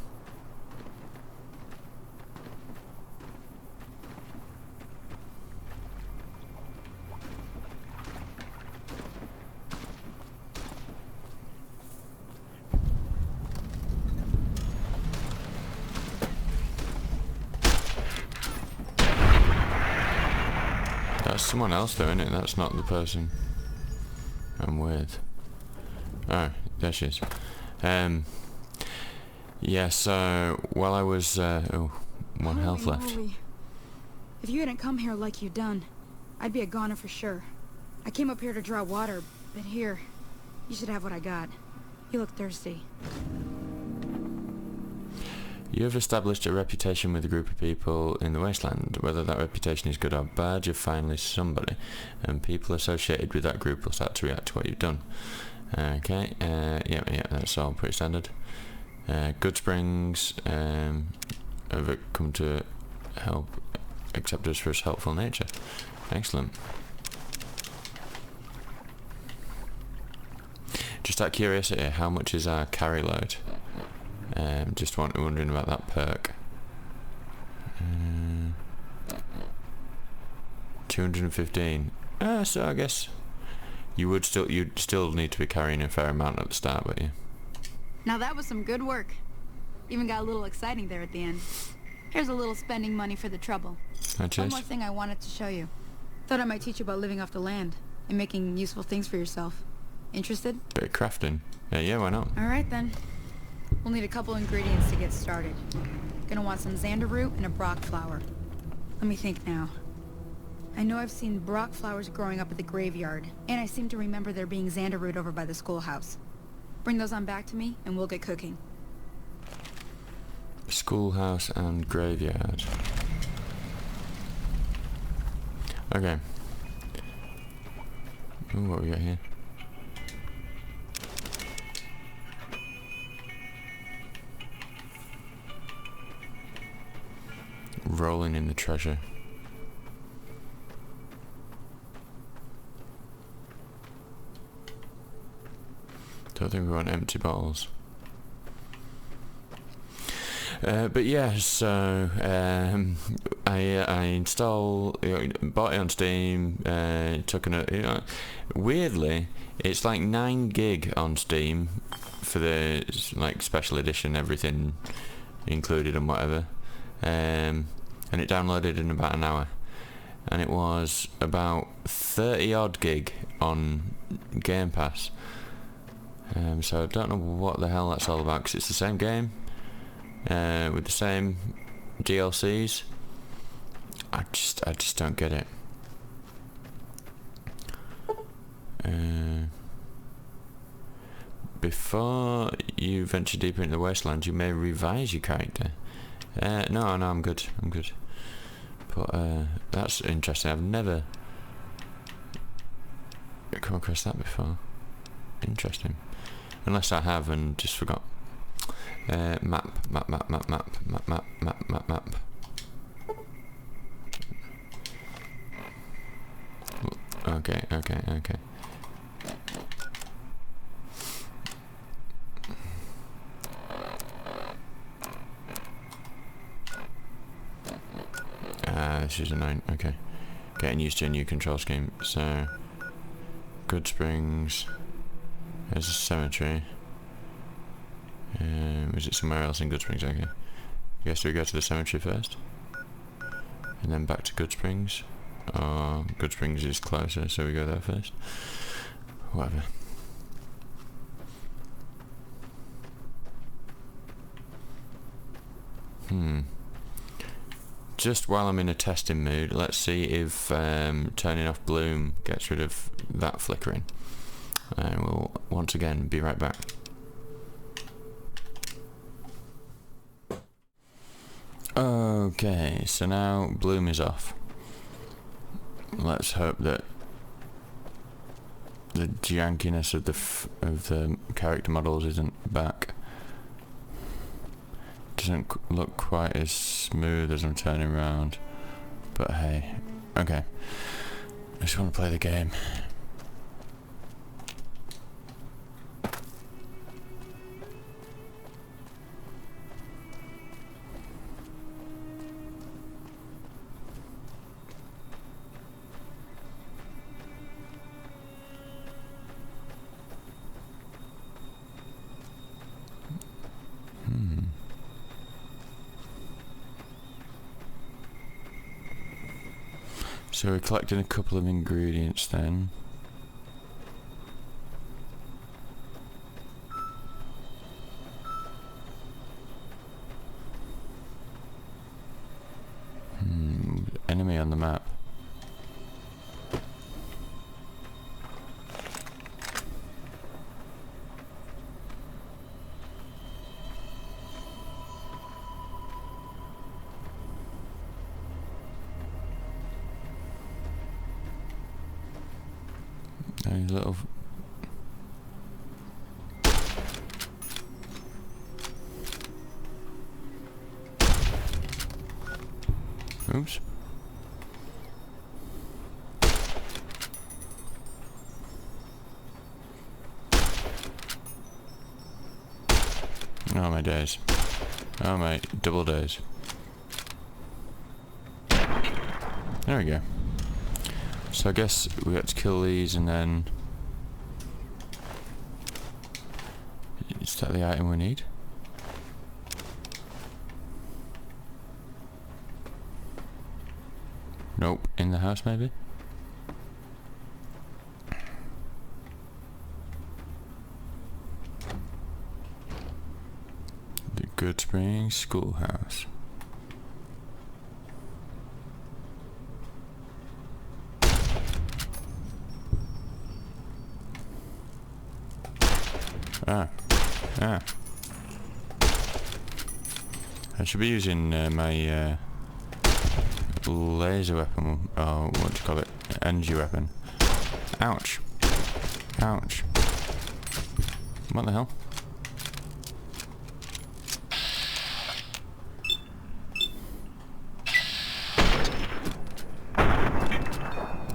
That's someone else though, isn't it? That's not the person I'm with. Oh, there she is. Yeah, so while I was one health left. Moly. If you hadn't come here like you done, I'd be a goner for sure. I came up here to draw water, but here, you should have what I got. You look thirsty. You have established a reputation with a group of people in the wasteland. Whether that reputation is good or bad, you're finally somebody, and people associated with that group will start to react to what you've done. Okay, yeah, that's all pretty standard. Goodsprings have come to help accept us for its helpful nature. Excellent. Just out of curiosity, how much is our carry load? Just wondering about that perk. 215. So I guess you'd still need to be carrying a fair amount at the start, but yeah. Now that was some good work. Even got a little exciting there at the end. Here's a little spending money for the trouble. One more thing I wanted to show you. Thought I might teach you about living off the land and making useful things for yourself. Interested? Bit of crafting. Yeah, why not? Alright then. We'll need a couple ingredients to get started. Gonna want some xander root and a brock flower. Let me think now. I know I've seen Brock flowers growing up at the graveyard, and I seem to remember there being Xanderroot over by the schoolhouse. Bring those on back to me, and we'll get cooking. Schoolhouse and graveyard. Okay. Ooh, what we got here? Rolling in the treasure. Don't think we want empty bottles. But yeah, so I bought it on Steam. Took weirdly, it's like 9 gig on Steam for the like special edition, everything included and whatever. And it downloaded in about an hour, and it was about 30 odd gig on Game Pass. So I don't know what the hell that's all about, because it's the same game with the same DLCs. I just don't get it. Before you venture deeper into the wasteland, you may revise your character. No, I'm good. But that's interesting. I've never come across that before. Interesting. Unless I have and just forgot. Map. Okay. This is annoying. Okay. Getting used to a new control scheme. So, Good Springs. There's a cemetery. Was it somewhere else in Good Springs? Okay. I guess we go to the cemetery first. And then back to Good Springs. Good Springs is closer, so we go there first. Whatever. Just while I'm in a testing mood, let's see if turning off bloom gets rid of that flickering. And we'll once again be right back. Okay, so now bloom is off. Let's hope that the jankiness of the character models isn't back. Doesn't look quite as smooth as I'm turning around, but hey, okay. I just want to play the game. So we're collecting a couple of ingredients then. Enemy on the map. A little. Oops. Oh my days. Oh my double days. There we go. So I guess we have to kill these and then is that the item we need? Nope, in the house maybe? The Good Springs Schoolhouse. Ah. I should be using my laser weapon, or what do you call it? Energy weapon. Ouch. Ouch. What the hell?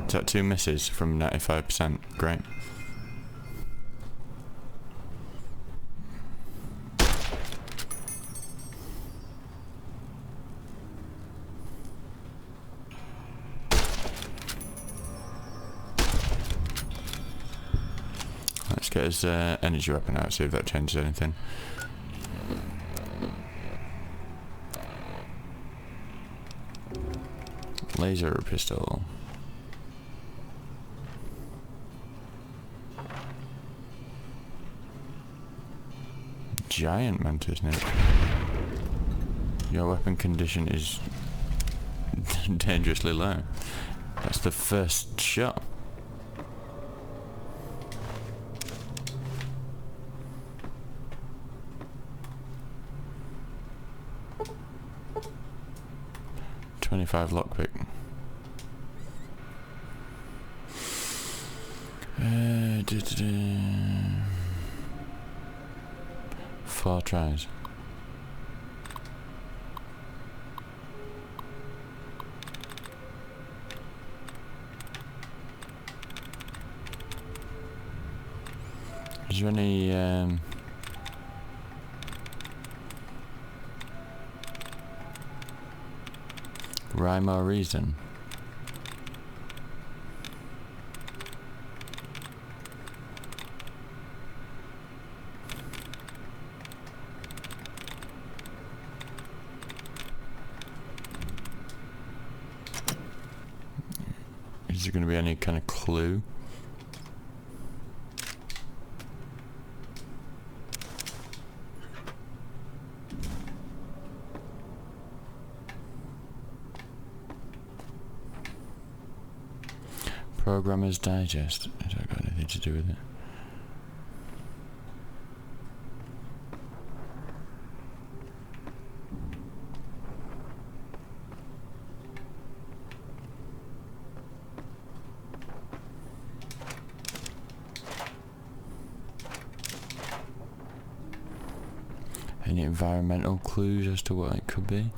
Is that 2 misses from 95%? Great. Let's get his energy weapon out, see if that changes anything. Laser pistol. Giant mantis, isn't it? Your weapon condition is dangerously low. That's the first shot. .25 lockpick. 4 tries. Is there any rhyme or reason? Is there going to be any kind of clue? Programmer's Digest. Has that got anything to do with it? Any environmental clues as to what it could be?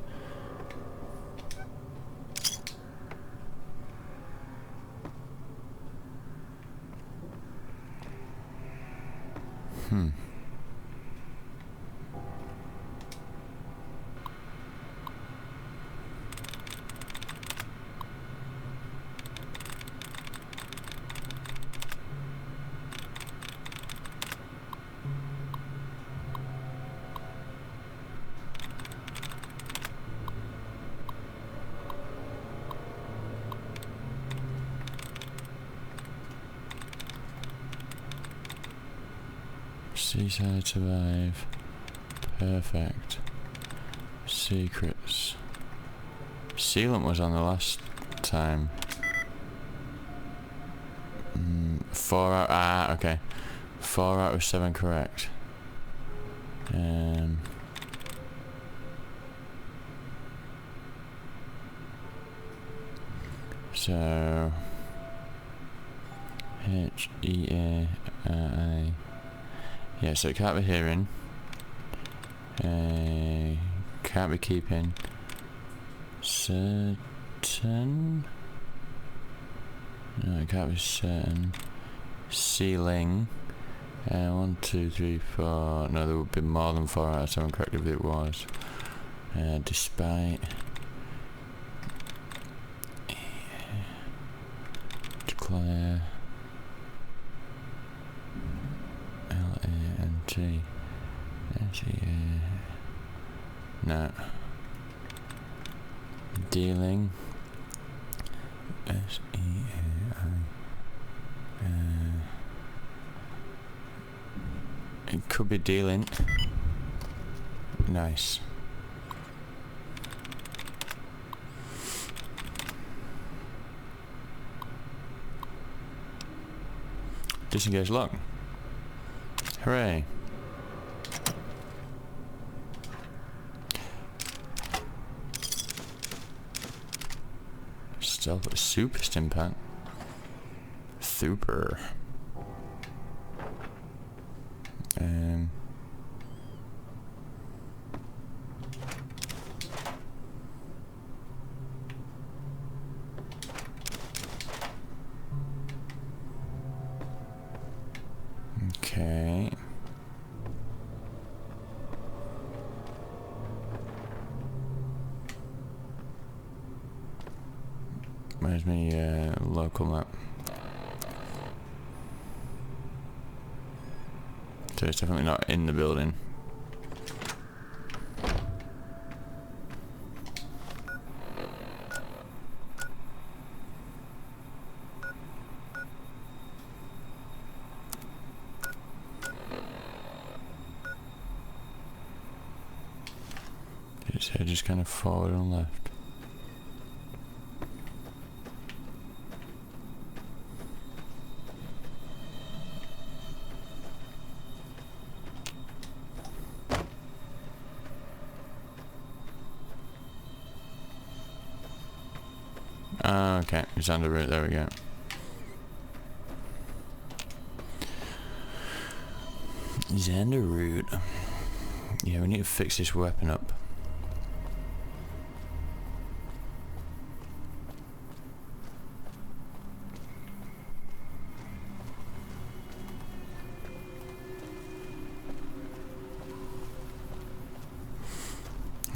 Seaside survive. Perfect. Secrets. Sealant was on the last time. 4 out. Ah, okay. 4 out of 7 correct. So H-E-A-R-I. Yeah, so it can't be hearing. Can't be keeping. Certain. No, it can't be certain. Ceiling. 1, 2, 3, 4. No, there would be more than 4 out of 7 correct if it was. Despite. Declare. L-A-N-T. S-E-A. No. Dealing. S-E-A-I. It could be dealing. Nice. Disengage lock. Hooray. Stealth, super stimpak. Super. Okay. Where's my local map? So it's definitely not in the building. It's here just kind of forward and left. Okay, it's under route, there we go. Xander route. Yeah, we need to fix this weapon up.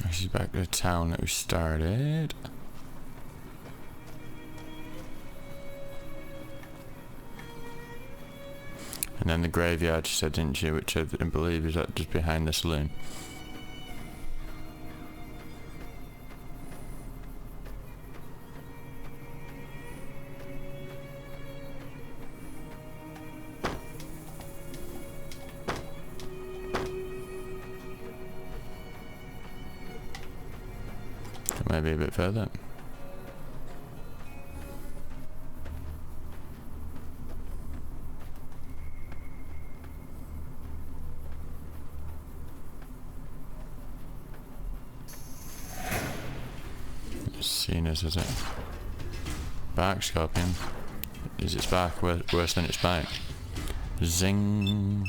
This is back to the town that we started. And then the graveyard, she said, didn't she? Which I believe is that just behind the saloon. That might be a bit further. Seen us, is it? Back, Scorpion. Is its back worse than its back? Zing.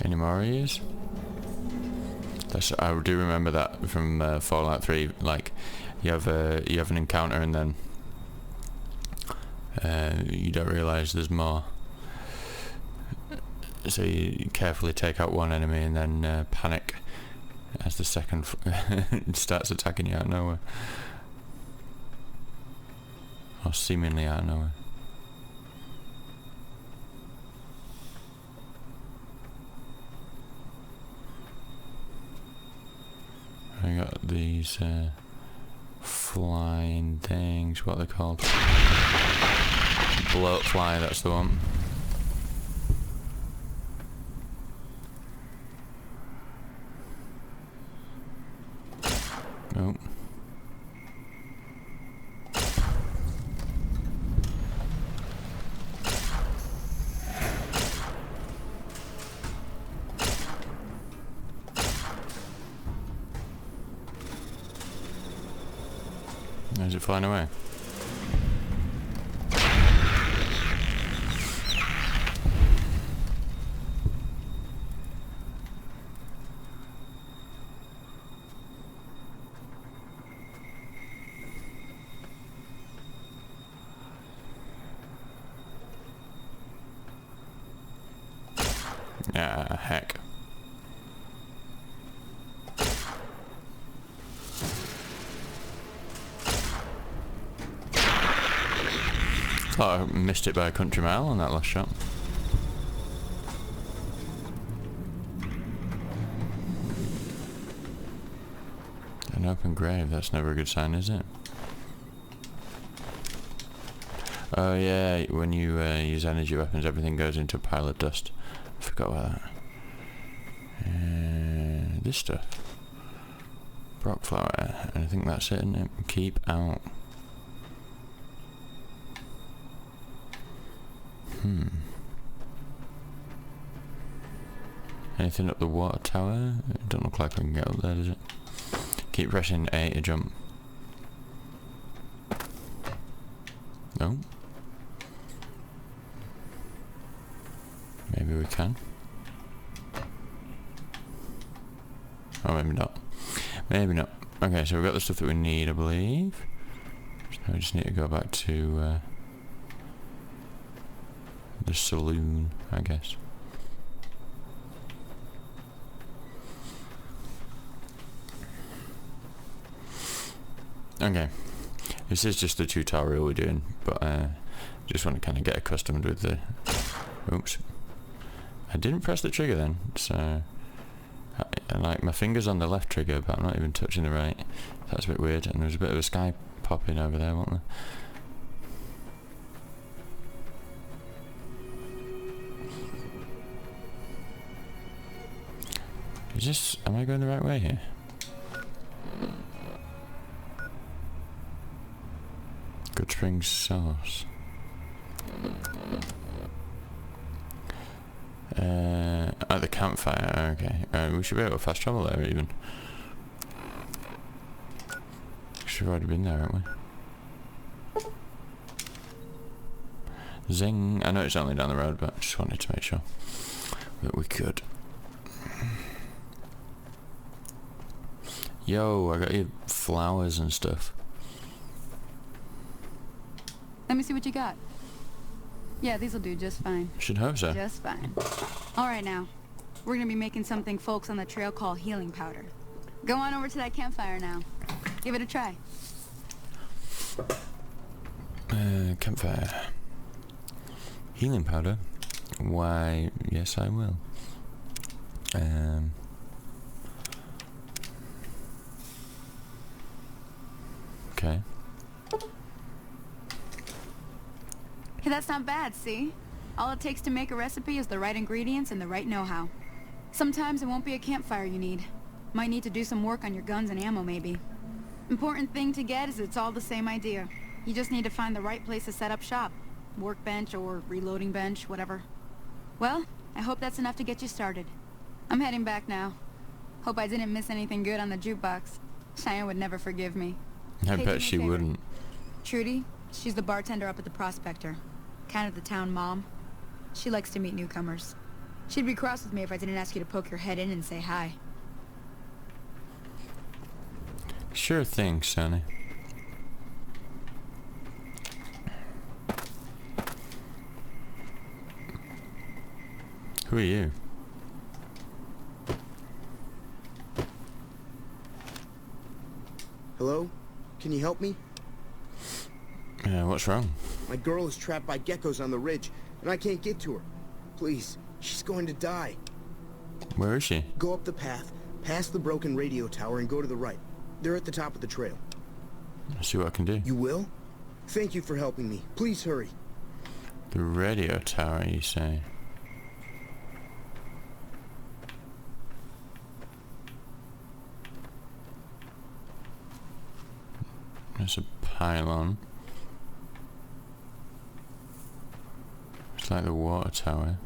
Any more ears? That's, I do remember that from Fallout 3. Like, you have an encounter and then you don't realise there's more. So you carefully take out one enemy and then panic as the second starts attacking you out of nowhere. Or seemingly out of nowhere. I got these flying things, what are they called? Bloat fly, that's the one. Nope. Is it flying away? Ah, heck. Thought I missed it by a country mile on that last shot. An open grave, that's never a good sign, is it? Oh yeah, when you use energy weapons, everything goes into a pile of dust. I forgot about that. This stuff. Brock flower, and I think that's it, isn't it? Keep out. Anything up the water tower? It don't look like I can get up there, does it? Keep pressing A to jump. No. Maybe we can. Oh, maybe not. Maybe not. Okay, so we've got the stuff that we need, I believe. So now we just need to go back to the saloon, I guess. Okay, this is just the tutorial we're doing, but just want to kind of get accustomed with the... Oops. I didn't press the trigger then, so... like, my finger's on the left trigger, but I'm not even touching the right. That's a bit weird, and there's a bit of a sky popping over there, wasn't there? Is this... am I going the right way here? Good spring sauce. At the campfire, okay. We should be able to fast travel there even. Should have already been there, haven't we? Zing! I know it's only down the road, but I just wanted to make sure that we could. Yo, I got you flowers and stuff. Let me see what you got. Yeah, these'll do just fine. Should hope so. Just fine. Alright now. We're gonna be making something folks on the trail call healing powder. Go on over to that campfire now. Give it a try. Campfire. Healing powder? Why, yes I will. Okay. Hey, that's not bad, see? All it takes to make a recipe is the right ingredients and the right know-how. Sometimes it won't be a campfire you need. Might need to do some work on your guns and ammo, maybe. Important thing to get is it's all the same idea. You just need to find the right place to set up shop. Workbench or reloading bench, whatever. Well, I hope that's enough to get you started. I'm heading back now. Hope I didn't miss anything good on the jukebox. Cheyenne would never forgive me. I Hey, do me bet a she favor. wouldn't. Trudy, she's the bartender up at the Prospector. Kind of the town mom. She likes to meet newcomers. She'd be cross with me if I didn't ask you to poke your head in and say hi. Sure thing, Sonny. Who are you? Hello? Can you help me? What's wrong? My girl is trapped by geckos on the ridge, and I can't get to her. Please, she's going to die. Where is she? Go up the path, past the broken radio tower, and go to the right. They're at the top of the trail. I'll see what I can do. You will? Thank you for helping me. Please hurry. The radio tower, you say? There's a pylon. It's like the water tower.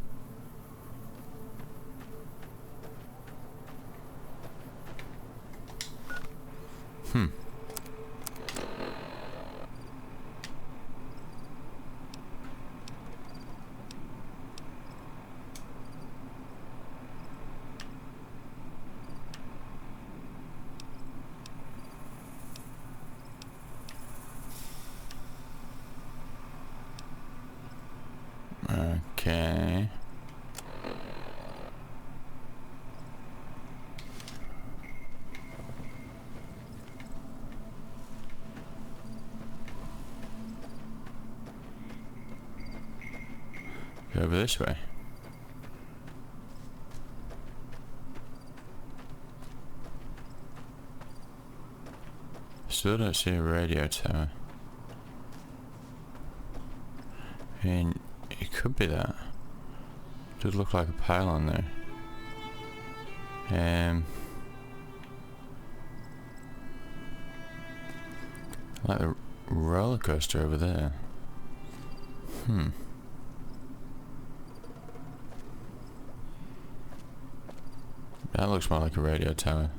Okay. Go over this way. Still don't see a radio tower. I mean, it could be that. Does look like a pylon there. Like the roller coaster over there. That looks more like a radio tower.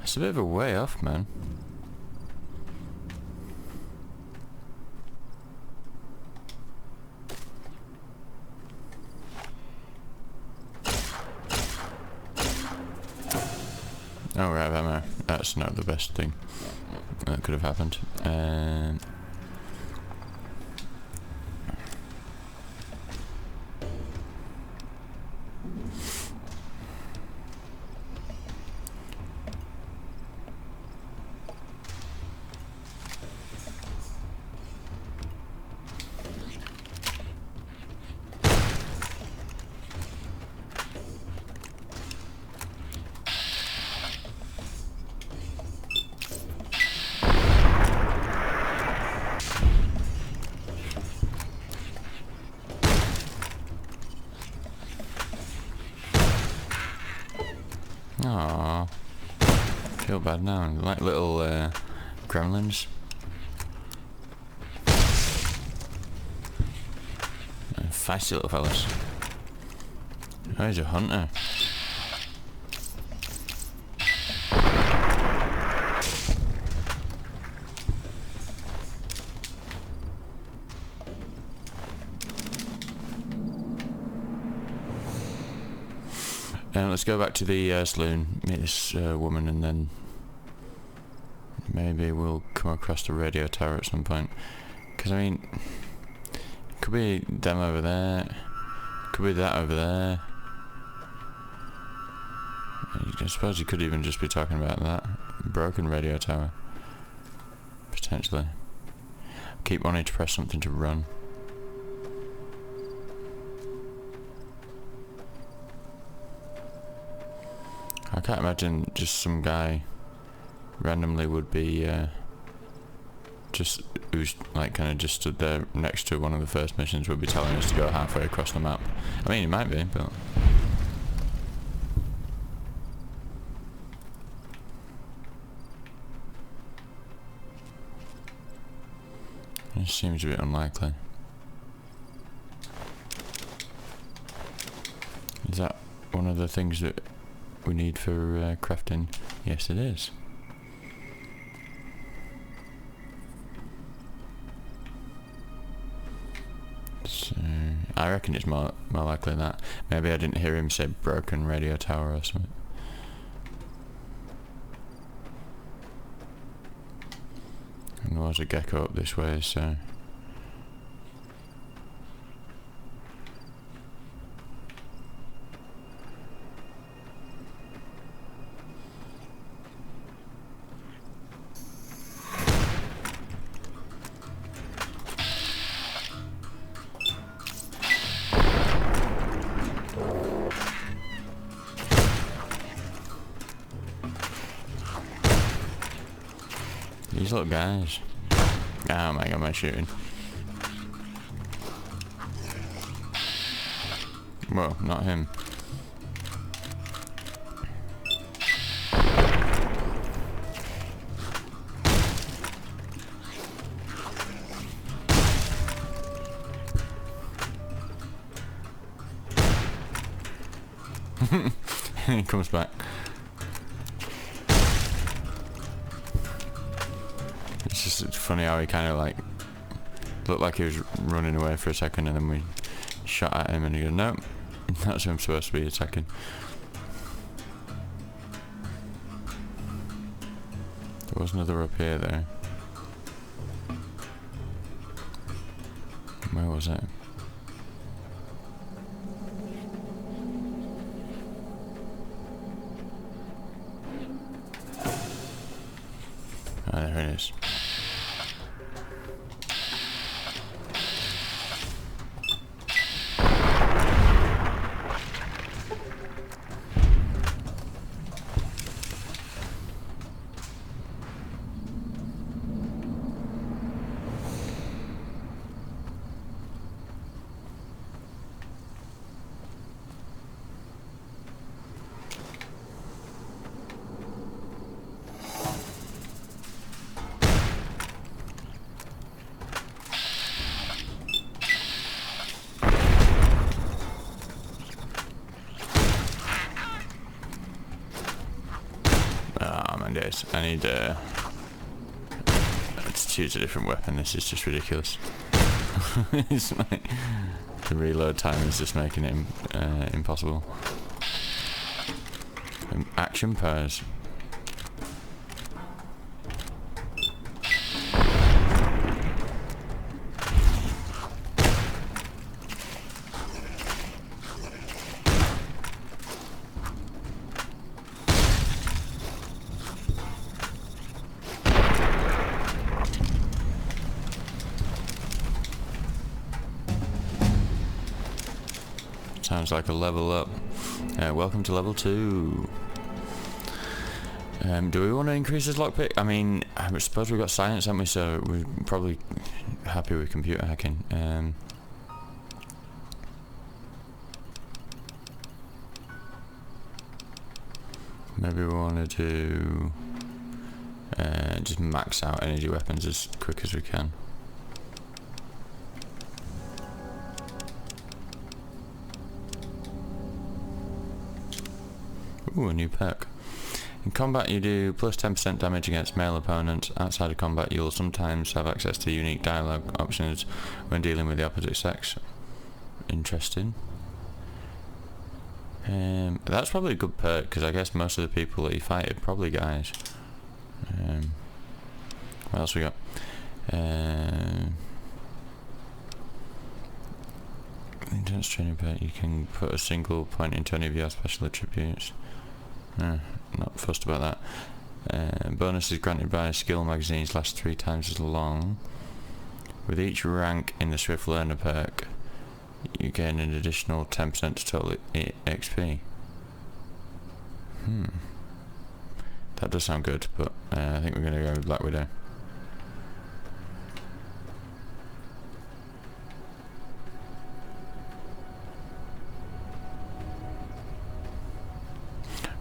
It's a bit of a way off, man. Oh, right, ammo. That's not the best thing that could have happened. Aww. Feel bad now. Like little gremlins. Feisty little fellas. Oh, he's a hunter. Let's go back to the saloon, meet this woman, and then maybe we'll come across the radio tower at some point. Because, I mean, could be them over there, could be that over there. I suppose you could even just be talking about that broken radio tower, potentially. Keep wanting to press something to run. I can't imagine just some guy randomly would be just who's like kind of just stood there next to one of the first missions would be telling us to go halfway across the map. I mean, it might be, but it seems a bit unlikely. Is that one of the things that we need for crafting? Yes, it is. So I reckon it's more likely than that. Maybe I didn't hear him say broken radio tower or something. And there was a gecko up this way, so these little guys. Oh my god, am I shooting? Well, not him. He comes back. It's funny how he kind of like looked like he was running away for a second, and then we shot at him and he goes, nope, that's who I'm supposed to be attacking. There was another up here though. Where was it? Ah, there it is. fucking days. I need to choose a different weapon. This is just ridiculous. It's like the reload time is just making it impossible. Action pairs. Sounds like a level up. Welcome to level 2. Do we want to increase his lockpick? I mean, I suppose we've got science, haven't we? So we're probably happy with computer hacking. Maybe we want to do just max out energy weapons as quick as we can. Ooh, a new perk. In combat you do plus 10% damage against male opponents. Outside of combat you'll sometimes have access to unique dialogue options when dealing with the opposite sex. Interesting. That's probably a good perk, because I guess most of the people that you fight are probably guys. What else we got? Intense training perk, you can put a single point into any of your special attributes. Not fussed about that. Bonuses granted by skill magazines last 3 times as long. With each rank in the Swift Learner perk, you gain an additional 10% to total XP. That does sound good, but I think we're going to go with Black Widow.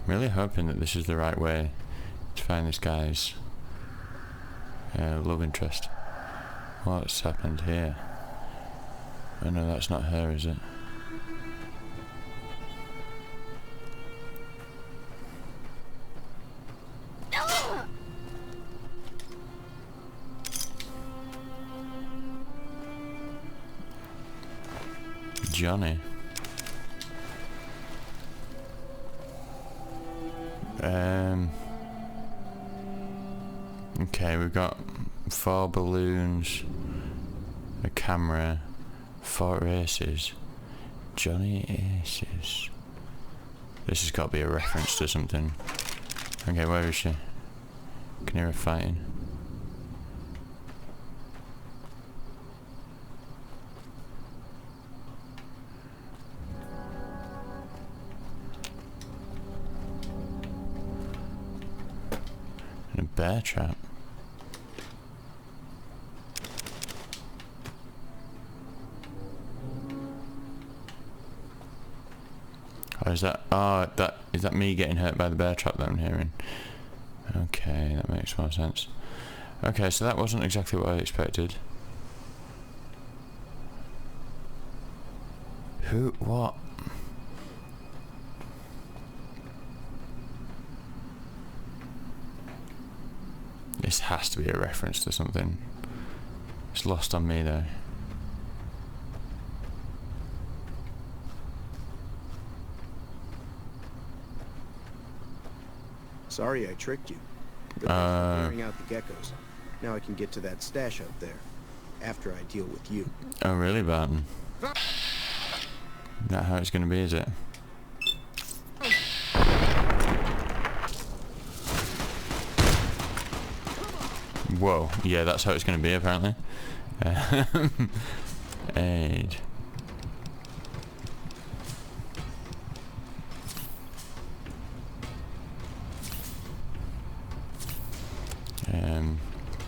I'm really hoping that this is the right way to find this guy's love interest. What's happened here? Oh no, that's not her, is it? Johnny. Okay, we've got 4 balloons, a camera, 4 aces. Johnny Aces. This has got to be a reference to something. Okay, where is she? Can hear her fighting. And a bear trap. Oh, is that me getting hurt by the bear trap that I'm hearing? Okay, that makes more sense. Okay, so that wasn't exactly what I expected. What? This has to be a reference to something. It's lost on me though. Sorry I tricked you. Good for clearing out the geckos. Now I can get to that stash up there. After I deal with you. Oh really, Barton? Not how it's going to be, is it? Whoa, yeah, that's how it's going to be apparently. Aid.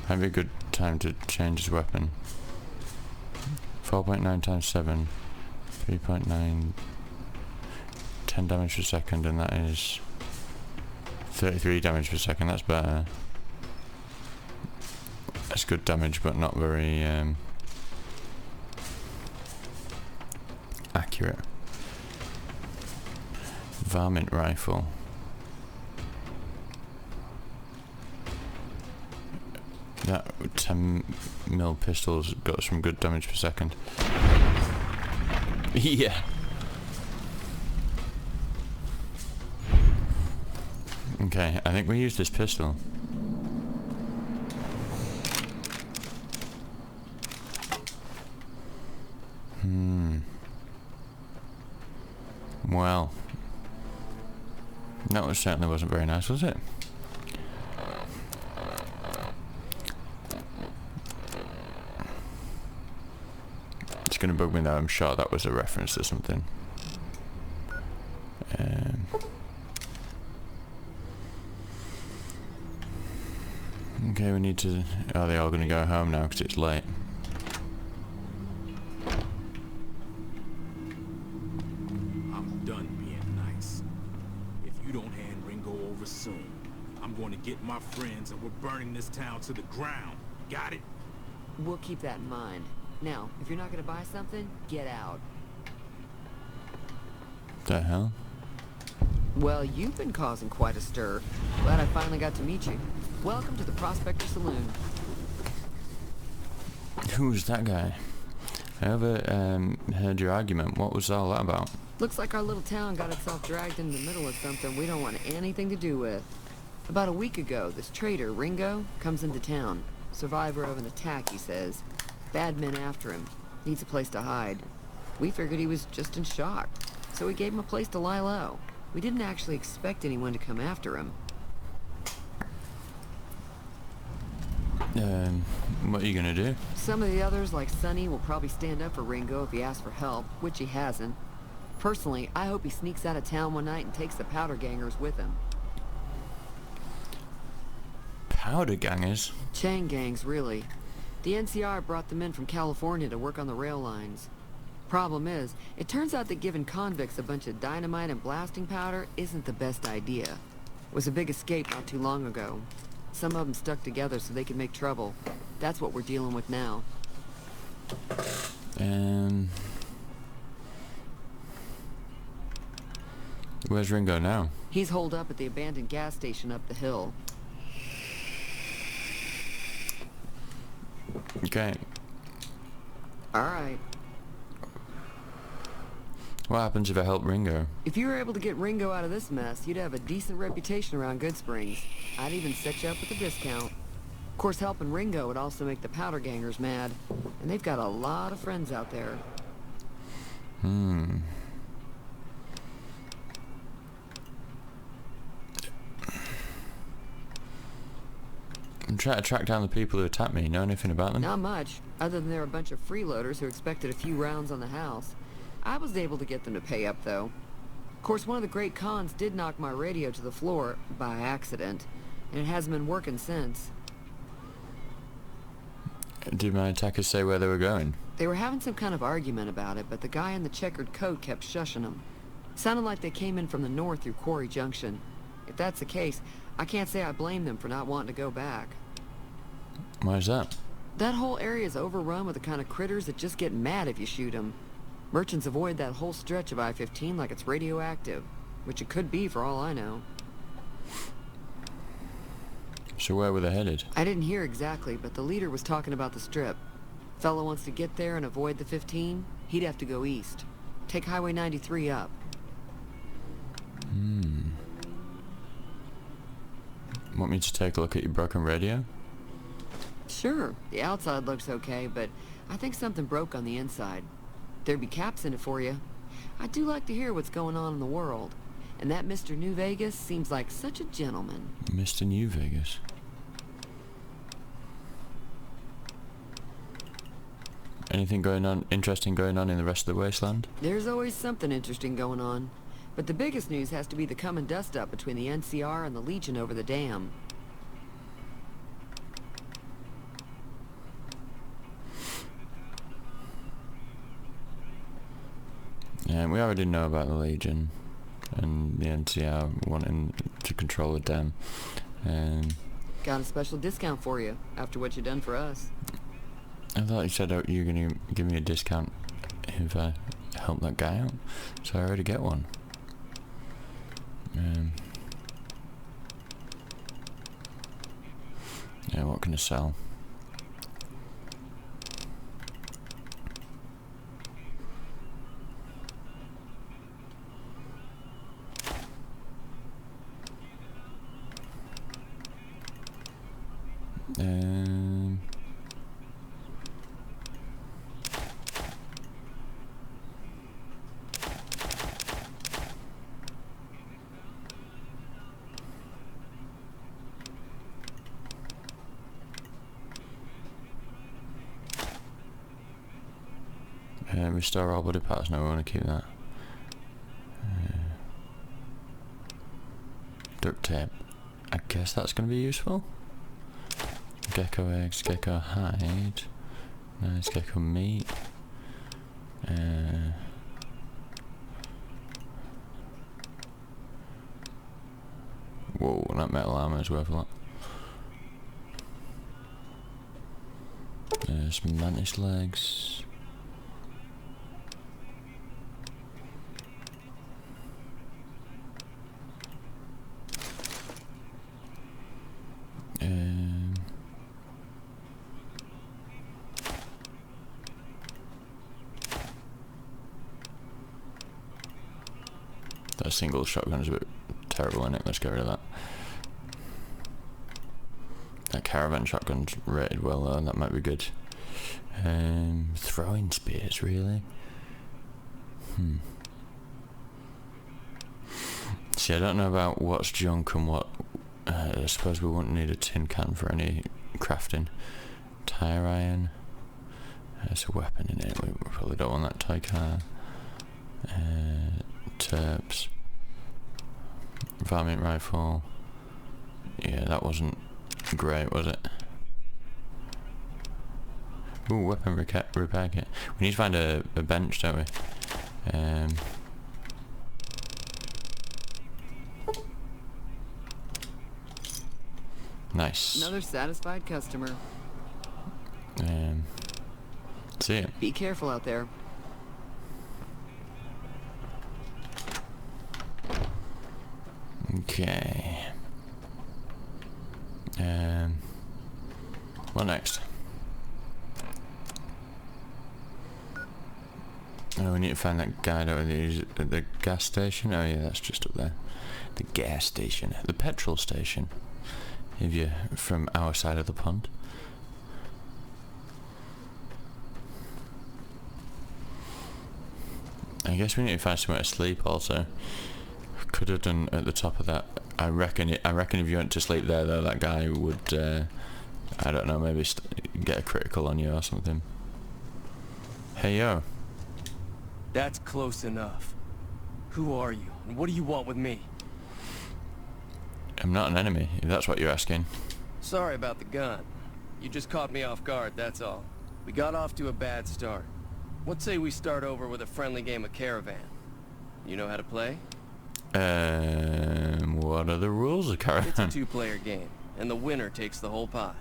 Might be a good time to change his weapon. 4.9 times 7, 3.9, 10 damage per second, and that is 33 damage per second. That's better. That's good damage, but not very accurate. Varmint rifle. That 10mm pistol's got some good damage per second. Yeah. Okay, I think we use this pistol. Well, that certainly wasn't very nice, was it? It's gonna bug me though, I'm sure that was a reference to something. Okay, we need to... Are they all gonna go home now because it's late? I'm done being nice. If you don't hand Ringo over soon, I'm going to get my friends and we're burning this town to the ground. Got it? We'll keep that in mind. Now, if you're not gonna buy something, get out. The hell? Well, you've been causing quite a stir. Glad I finally got to meet you. Welcome to the Prospector Saloon. Who's that guy? I heard your argument. What was all that about? Looks like our little town got itself dragged in the middle of something we don't want anything to do with. About a week ago, this traitor, Ringo, comes into town. Survivor of an attack, he says. Bad men after him. Needs a place to hide. We figured he was just in shock, so we gave him a place to lie low. We didn't actually expect anyone to come after him. What are you gonna do? Some of the others, like Sonny, will probably stand up for Ringo if he asks for help, which he hasn't. Personally, I hope he sneaks out of town one night and takes the powder gangers with him. Powder gangers? Chain gangs, really. The NCR brought them in from California to work on the rail lines. Problem is, it turns out that giving convicts a bunch of dynamite and blasting powder isn't the best idea. It was a big escape not too long ago. Some of them stuck together so they could make trouble. That's what we're dealing with now. Where's Ringo now? He's holed up at the abandoned gas station up the hill. Okay. Alright. What happens if I help Ringo? If you were able to get Ringo out of this mess, you'd have a decent reputation around Goodsprings. I'd even set you up with a discount. Of course, helping Ringo would also make the powder gangers mad. And they've got a lot of friends out there. I'm trying to track down the people who attacked me. Know anything about them? Not much, other than they're a bunch of freeloaders who expected a few rounds on the house. I was able to get them to pay up, though. Of course, one of the great cons did knock my radio to the floor by accident, and it hasn't been working since. Did my attackers say where they were going? They were having some kind of argument about it, but the guy in the checkered coat kept shushing them. Sounded like they came in from the north through Quarry Junction. If that's the case, I can't say I blame them for not wanting to go back. Why is that? That whole area is overrun with the kind of critters that just get mad if you shoot them. Merchants avoid that whole stretch of I-15 like it's radioactive, which it could be for all I know. So where were they headed? I didn't hear exactly, but the leader was talking about the strip. Fellow wants to get there and avoid the 15, he'd have to go east. Take Highway 93 up. Want me to take a look at your broken radio? Sure, the outside looks okay, but I think something broke on the inside. There'd be caps in it for you. I do like to hear what's going on in the world. And that Mr. New Vegas seems like such a gentleman. Mr. New Vegas? Anything interesting going on in the rest of the wasteland? There's always something interesting going on. But the biggest news has to be the come and dust up between the NCR and the Legion over the dam. Yeah, we already know about the Legion and the NCR wanting to control the dam. Got a special discount for you after what you done for us. I thought you said you were going to give me a discount if I help that guy out, so I already get one. Yeah, what can I sell? restore all body parts. No, we want to keep that. Duct tape. I guess that's going to be useful. Gecko eggs, gecko hide. Nice gecko meat. Whoa, that metal armor is worth a lot. Some mantis legs. That single shotgun is a bit terrible, isn't it? Let's get rid of that. That caravan shotgun's rated well though, that might be good. Throwing spears, really? See, I don't know about what's junk and what... I suppose we wouldn't need a tin can for any crafting. Tire iron. There's a weapon in it, we probably don't want that toy car. Terps. Varmint rifle. Yeah, that wasn't great, was it? Ooh, weapon repair kit. We need to find a bench, don't we? Nice. Another satisfied customer. See ya. Be careful out there. Okay. What next? Oh, we need to find that guy at the gas station. Oh yeah, that's just up there. The gas station. The petrol station. If you're from our side of the pond. I guess we need to find somewhere to sleep also. Could have done at the top of that. I reckon if you went to sleep there though, that guy would, I don't know, maybe get a critical on you or something. Hey yo. That's close enough. Who are you, and what do you want with me? I'm not an enemy, if that's what you're asking. Sorry about the gun. You just caught me off guard, that's all. We got off to a bad start. What say we start over with a friendly game of Caravan? You know how to play? What are the rules of Caravan? It's a two-player game, and the winner takes the whole pie.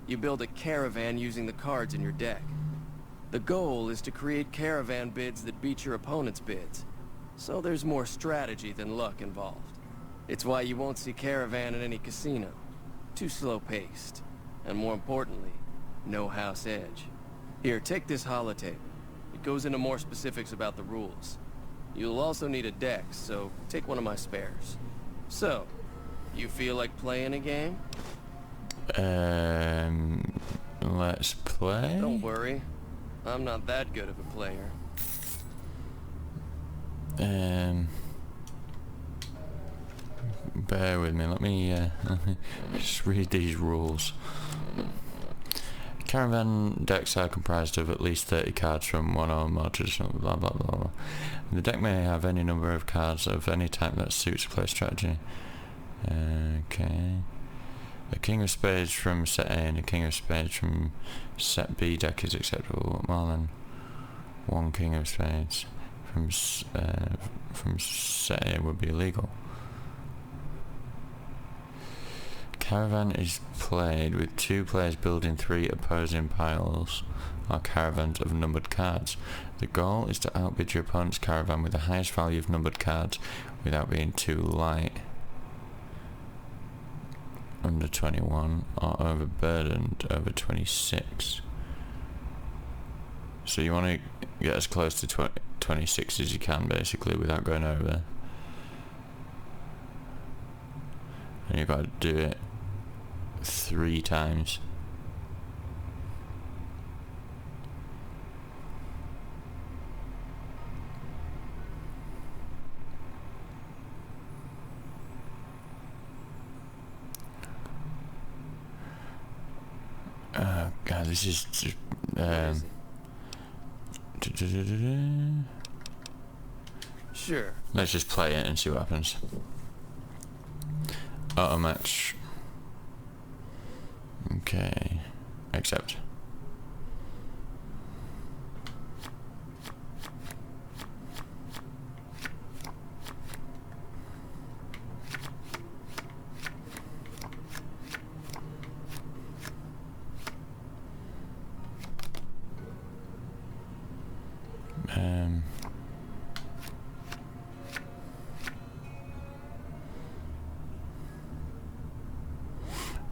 You build a caravan using the cards in your deck. The goal is to create caravan bids that beat your opponent's bids. So there's more strategy than luck involved. It's why you won't see Caravan in any casino. Too slow-paced. And more importantly, no house edge. Here, take this holotape. It goes into more specifics about the rules. You'll also need a deck, so take one of my spares. So, you feel like playing a game? Let's play? Don't worry. I'm not that good of a player. Bear with me, let me just read these rules. Caravan decks are comprised of at least 30 cards from one or more traditional blah blah blah. The deck may have any number of cards of any type that suits a play strategy. Okay. A king of spades from set A and a king of spades from set B deck is acceptable. More than one king of spades from set A would be illegal. Caravan is played with two players building three opposing piles or caravans of numbered cards. The goal is to outbid your opponent's caravan with the highest value of numbered cards without being too light, under 21, or overburdened over 26. So you want to get as close to 26 as you can basically without going over. And you've got to do it 3 times. God, this is just Sure. Let's just play it and see what happens. Auto match. Okay. Accept.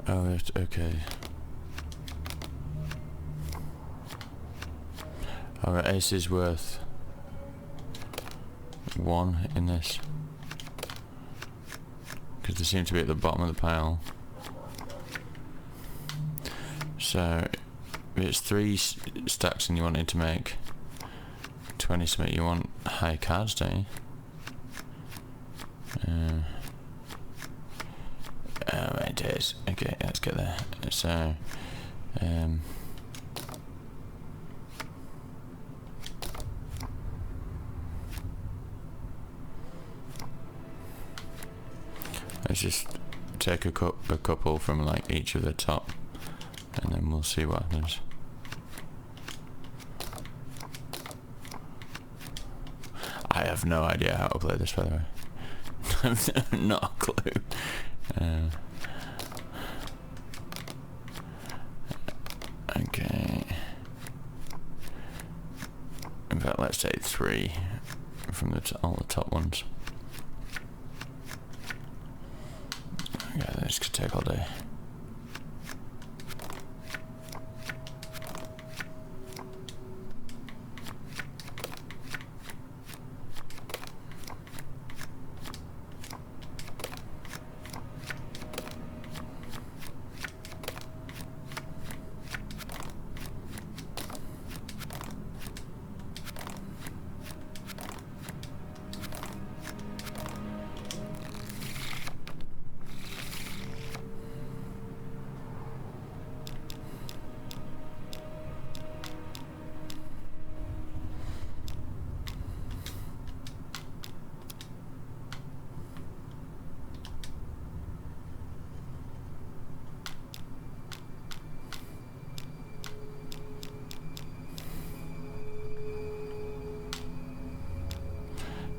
Oh, it's okay. Alright, ace is worth 1 in this. Because they seem to be at the bottom of the pile. So, if it's 3 stacks and you wanted to make 20 something, you want high cards, don't you? Oh, it is. Okay, let's get there. So, let's just take a couple from like each of the top, and then we'll see what happens. I have no idea how to play this, by the way. Not a clue. Okay. In fact, let's take 3 from all the top ones. Okay, this could take all day.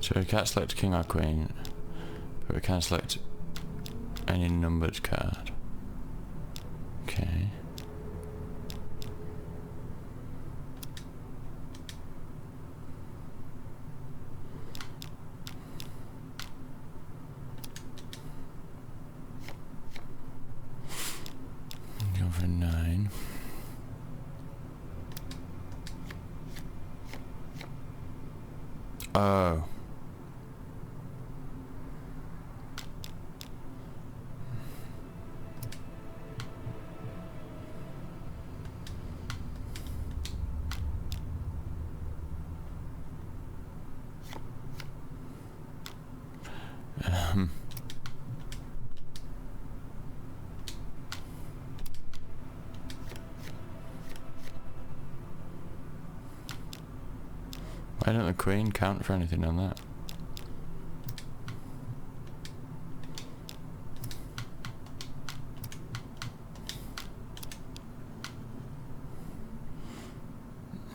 So we can't select king or queen, but we can select any numbered card. Okay. Go for 9. Oh. Why don't the queen count for anything on that?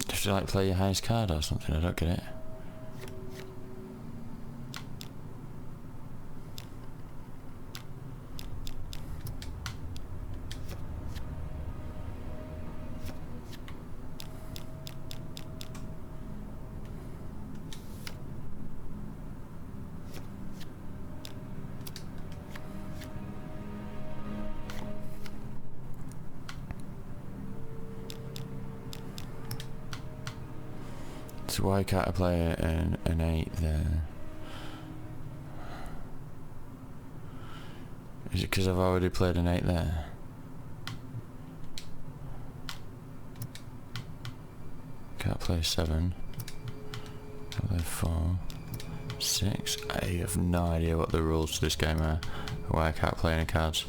Just to like play your highest card or something, I don't get it. So why can't I play an 8 there? Is it because I've already played an 8 there? Can't play 7. Can't play 4. 6. I have no idea what the rules to this game are. Why I can't play any cards.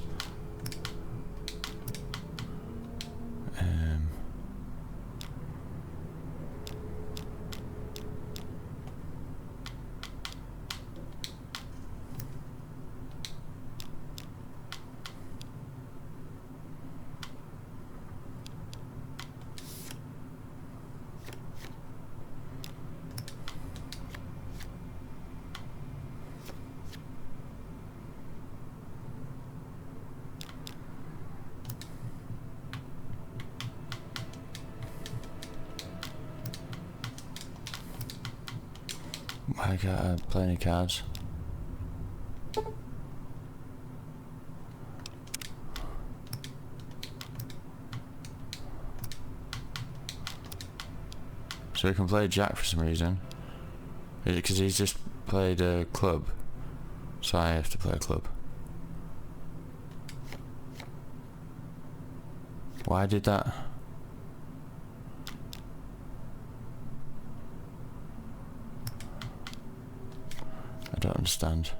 I gotta play any cards. So we can play Jack for some reason. Is it because he's just played a club? So I have to play a club. Why did that? I don't understand.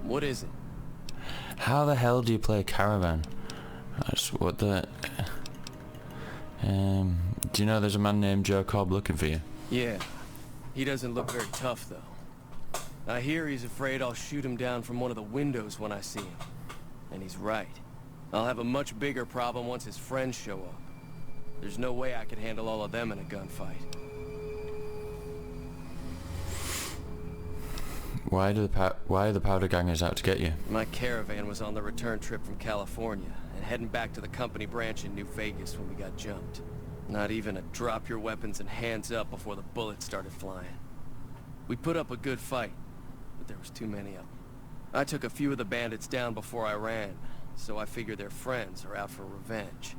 What is it? How the hell do you play Caravan? That's what the... do you know there's a man named Joe Cobb looking for you? Yeah. He doesn't look very tough, though. I hear he's afraid I'll shoot him down from one of the windows when I see him. And he's right. I'll have a much bigger problem once his friends show up. There's no way I could handle all of them in a gunfight. Why are the powder gangers out to get you? My caravan was on the return trip from California and heading back to the company branch in New Vegas when we got jumped. Not even a drop your weapons and hands up before the bullets started flying. We put up a good fight, but there was too many of them. I took a few of the bandits down before I ran, so I figure their friends are out for revenge.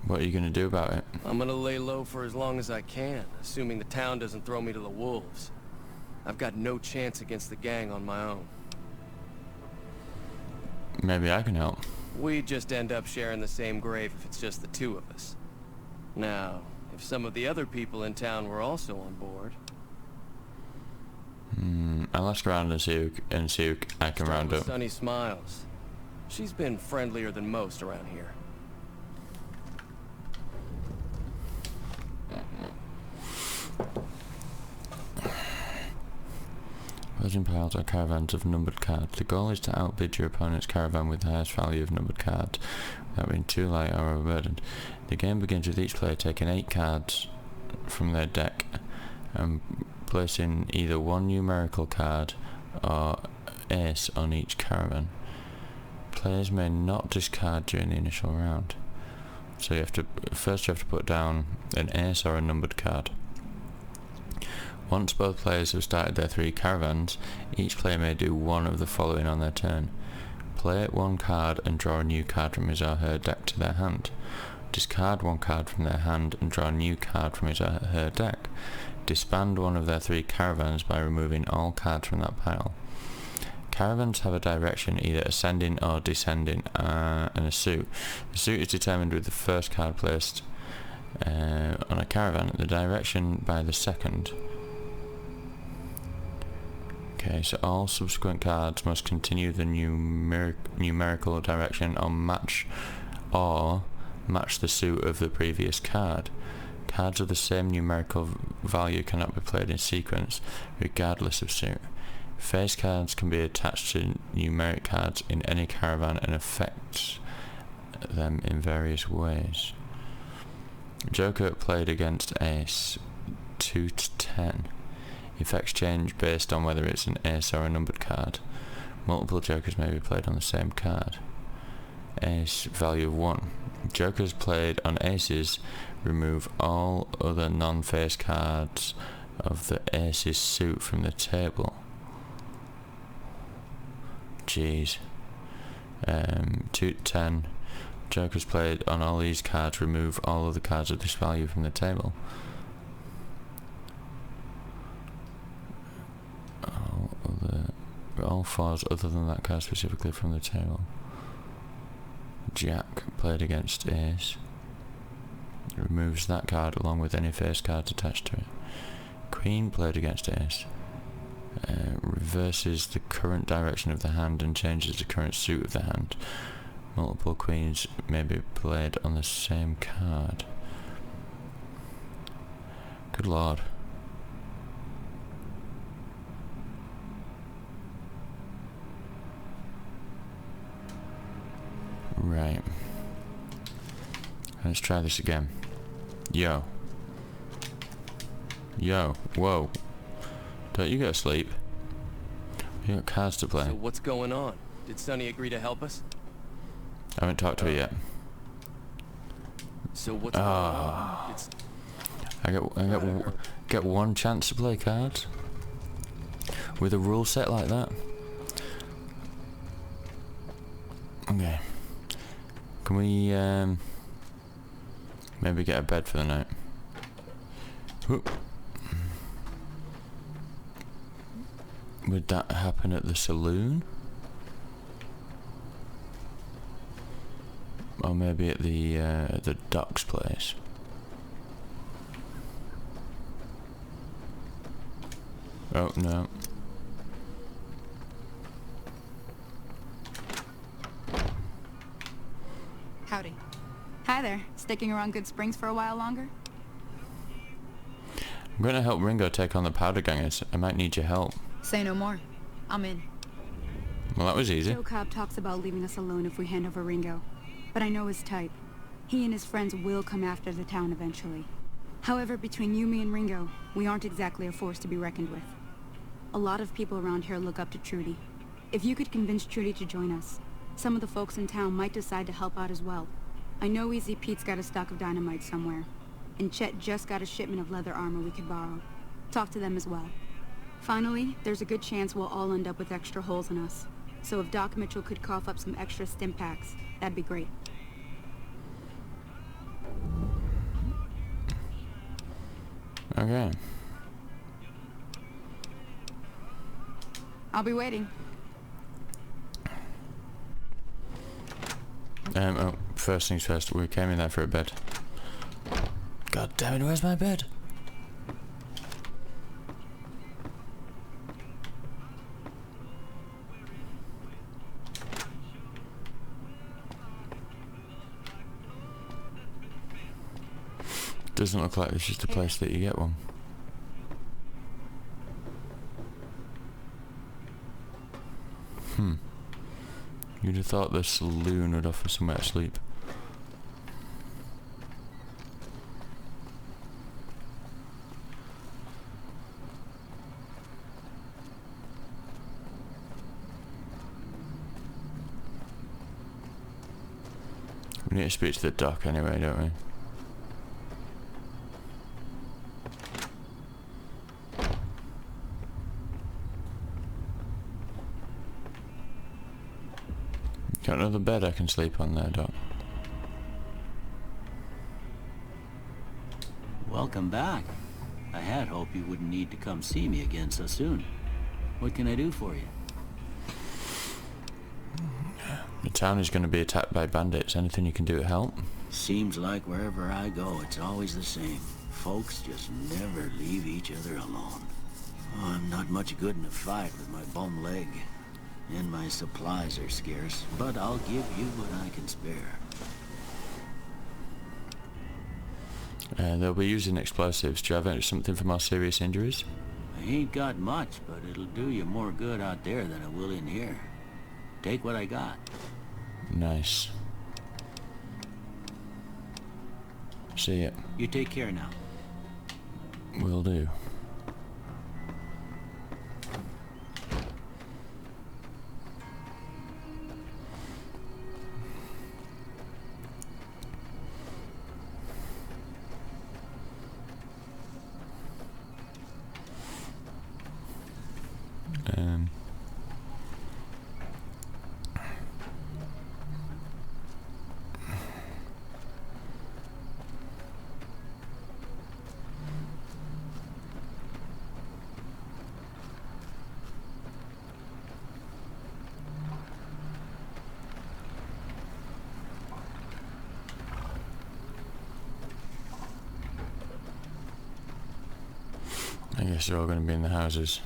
What are you gonna do about it? I'm gonna lay low for as long as I can, assuming the town doesn't throw me to the wolves. I've got no chance against the gang on my own. Maybe I can help. We just end up sharing the same grave if it's just the two of us. Now, if some of the other people in town were also on board... I'll ask around and see who I can round up. Sunny smiles. She's been friendlier than most around here. Virgin piles are caravans of numbered cards. The goal is to outbid your opponent's caravan with the highest value of numbered cards, without being too light or overburdened. The game begins with each player taking 8 cards from their deck and placing either one numerical card or ace on each caravan. Players may not discard during the initial round. So you have to put down an ace or a numbered card. Once both players have started their 3 caravans, each player may do one of the following on their turn. Play 1 card and draw a new card from his or her deck to their hand. Discard 1 card from their hand and draw a new card from his or her deck. Disband one of their 3 caravans by removing all cards from that pile. Caravans have a direction, either ascending or descending, and a suit. The suit is determined with the first card placed on a caravan, the direction by the second. Okay, so all subsequent cards must continue the numerical direction or match the suit of the previous card. Cards of the same numerical value cannot be played in sequence, regardless of suit. Face cards can be attached to numeric cards in any caravan and affect them in various ways. Joker played against Ace 2 to 10. Effects change based on whether it's an ace or a numbered card. Multiple jokers may be played on the same card. Ace, value of 1. Jokers played on aces remove all other non-face cards of the ace's suit from the table. Jeez. 2 to 10. Jokers played on all these cards remove all other cards of this value from the table. All 4s other than that card specifically from the table. Jack played against Ace. Removes that card along with any face cards attached to it. Queen played against Ace. Reverses the current direction of the hand and changes the current suit of the hand. Multiple queens may be played on the same card. Good lord. Right. Let's try this again. Yo. Yo. Whoa. Don't you go to sleep. You got cards to play. So what's going on? Did Sonny agree to help us? I haven't talked to her yet. So what's going on? It's... I get one chance to play cards with a rule set like that. Okay. Can we maybe get a bed for the night? Whoop. Would that happen at the saloon? Or maybe at the Doc's place? Oh, no. Howdy. Hi there. Sticking around Good Springs for a while longer? I'm going to help Ringo take on the powder gangers. I might need your help. Say no more. I'm in. Well, that was easy. Joe Cobb talks about leaving us alone if we hand over Ringo. But I know his type. He and his friends will come after the town eventually. However, between you, me, and Ringo, we aren't exactly a force to be reckoned with. A lot of people around here look up to Trudy. If you could convince Trudy to join us, some of the folks in town might decide to help out as well. I know Easy Pete's got a stock of dynamite somewhere, and Chet just got a shipment of leather armor we could borrow. Talk to them as well. Finally, there's a good chance we'll all end up with extra holes in us. So if Doc Mitchell could cough up some extra stim packs, that'd be great. Okay. I'll be waiting. Oh, first things first, we came in there for a bed. God damn it, where's my bed? Doesn't look like this is the place that you get one. You'd have thought the saloon would offer somewhere to sleep. We need to speak to the doc anyway, don't we? Got another bed I can sleep on there, Doc. Welcome back. I had hoped you wouldn't need to come see me again so soon. What can I do for you? The town is going to be attacked by bandits. Anything you can do to help? Seems like wherever I go, it's always the same. Folks just never leave each other alone. Oh, I'm not much good in a fight with my bum leg. And my supplies are scarce, but I'll give you what I can spare. They'll be using explosives. Do you have something for more serious injuries? I ain't got much, but it'll do you more good out there than it will in here. Take what I got. Nice. See ya. You take care now. Will do. I guess they're all going to be in the houses.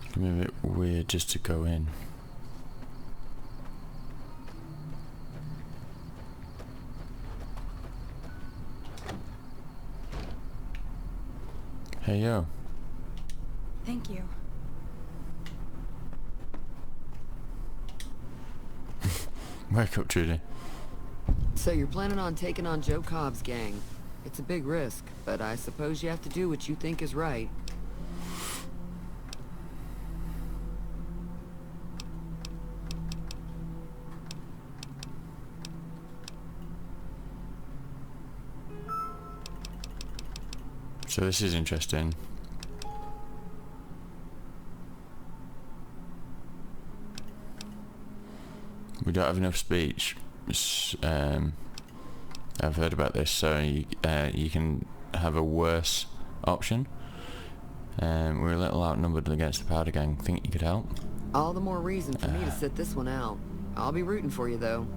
It's going to be a bit weird just to go in. Hey yo. Thank you. Wake up, Trudy. So you're planning on taking on Joe Cobb's gang. It's a big risk, but I suppose you have to do what you think is right. So this is interesting. We don't have enough speech. I've heard about this, so you can have a worse option. We're a little outnumbered against the powder gang. Think you could help? All the more reason for me to sit this one out. I'll be rooting for you, though.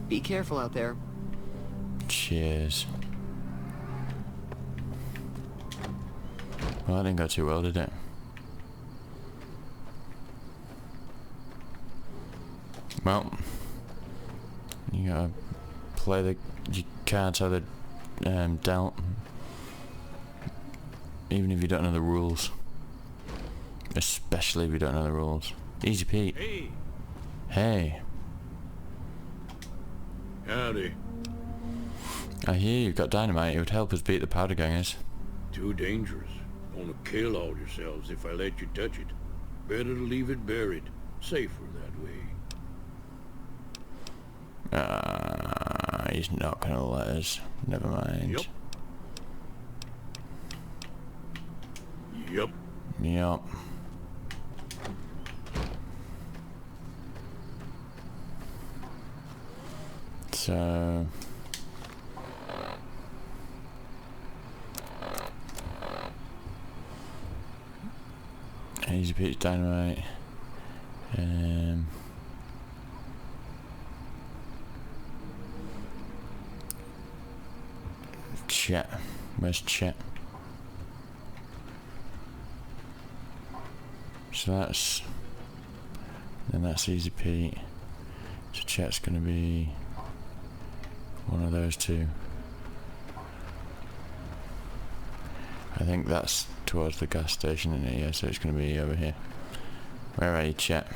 Be careful out there. Cheers. Well, that didn't go too well, did it? Well, you gotta play your cards how they're dealt, even if you don't know the rules. Especially if you don't know the rules. Easy Pete. Hey. Hey. Howdy. I hear you've got dynamite. It would help us beat the powder gangers. Too dangerous. Gonna kill all yourselves if I let you touch it. Better to leave it buried. Safer that way. He's not gonna let us. Never mind. Yup. Yup. So... Easy Pete's dynamite. Chet. Where's Chet? So that's... Then that's Easy Pete. So Chet's gonna be one of those two. I think that's towards the gas station in here, so it's gonna be over here. Where are you, Chet?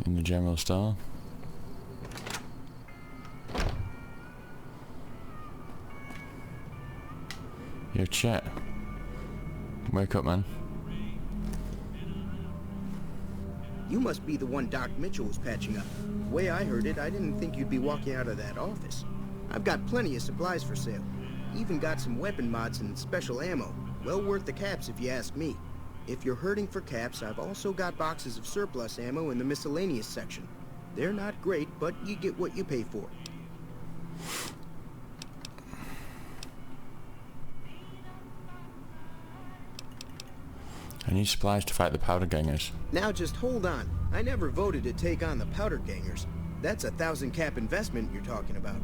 In the general store? Yo, Chet. Wake up, man. You must be the one Doc Mitchell was patching up. The way I heard it, I didn't think you'd be walking out of that office. I've got plenty of supplies for sale. Even got some weapon mods and special ammo. Well worth the caps if you ask me. If you're hurting for caps, I've also got boxes of surplus ammo in the miscellaneous section. They're not great, but you get what you pay for. I need supplies to fight the powder gangers. Now just hold on. I never voted to take on the powder gangers. That's a 1,000 cap investment you're talking about.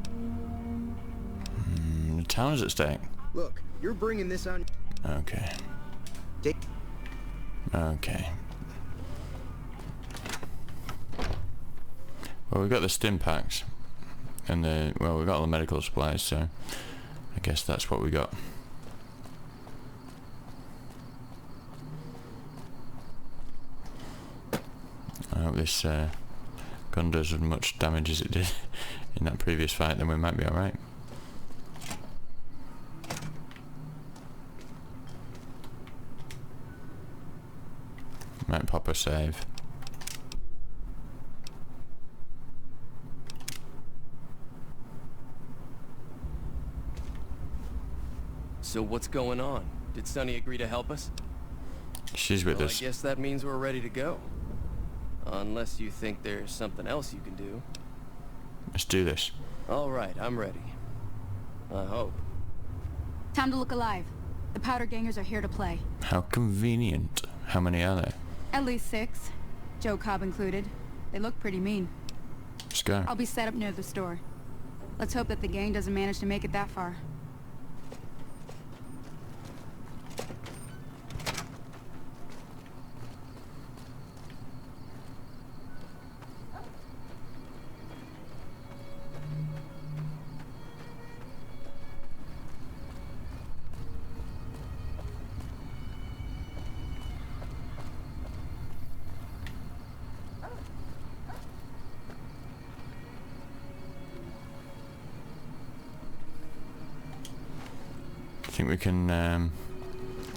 The town's at stake. Look, you're bringing this on... Okay. Okay. Well, we've got the stim packs. And we've got all the medical supplies, so... I guess that's what we got. I hope this gun does as much damage as it did in that previous fight, then we might be alright. Might pop a save. So what's going on? Did Sonny agree to help us? She's with us. I guess that means we're ready to go. Unless you think there's something else you can do. Let's do this. All right, I'm ready. I hope. Time to look alive. The powder gangers are here to play. How convenient. How many are there? At least 6. Joe Cobb included. They look pretty mean. Let's go. I'll be set up near the store. Let's hope that the gang doesn't manage to make it that far. Think we can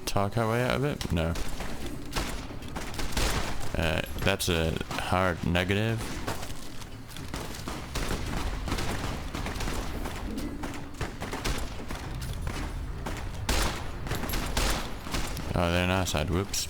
talk our way out of it? No. That's a hard negative. Oh, they're on our side, whoops.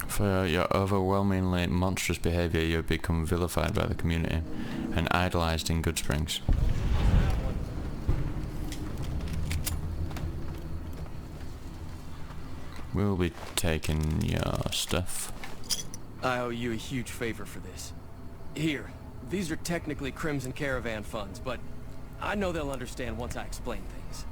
For your overwhelmingly monstrous behaviour, you have become vilified by the community and idolised in Goodsprings. We'll be taking your stuff. I owe you a huge favor for this. Here, these are technically Crimson Caravan funds, but I know they'll understand once I explain things.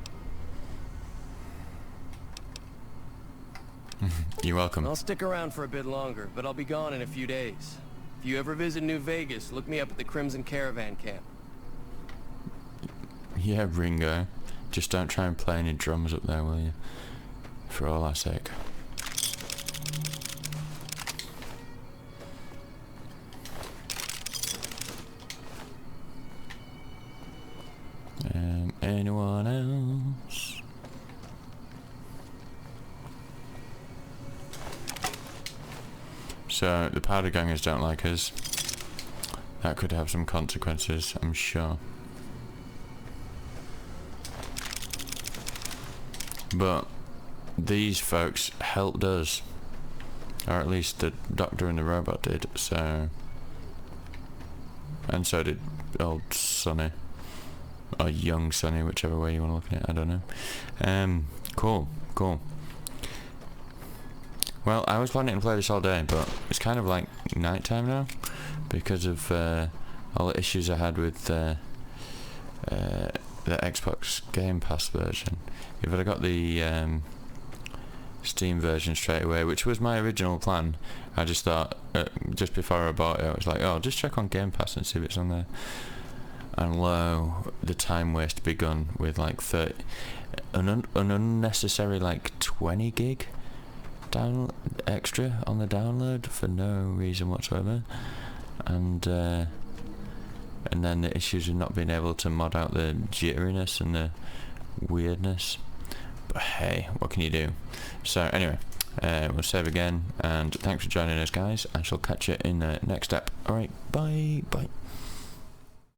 You're welcome. I'll stick around for a bit longer, but I'll be gone in a few days. If you ever visit New Vegas, look me up at the Crimson Caravan camp. Yeah, Ringo. Just don't try and play any drums up there, will you? For all our sake. Anyone else? So, the powder gangers don't like us. That could have some consequences, I'm sure. But these folks helped us. Or at least the doctor and the robot did, so... And so did old Sonny. Or young Sonny, whichever way you want to look at it, I don't know. Cool. Well, I was planning to play this all day, but it's kind of like night time now because of all the issues I had with the Xbox Game Pass version. If I'd have got the Steam version straight away, which was my original plan, I just thought, just before I bought it, I was like, oh, just check on Game Pass and see if it's on there. And lo, the time waste begun with like 30, an unnecessary like 20 gig extra on the download for no reason whatsoever, and then the issues of not being able to mod out the jitteriness and the weirdness. But hey, what can you do? So anyway, we'll save again, and thanks for joining us, guys. I shall catch you in the next step. Alright, bye.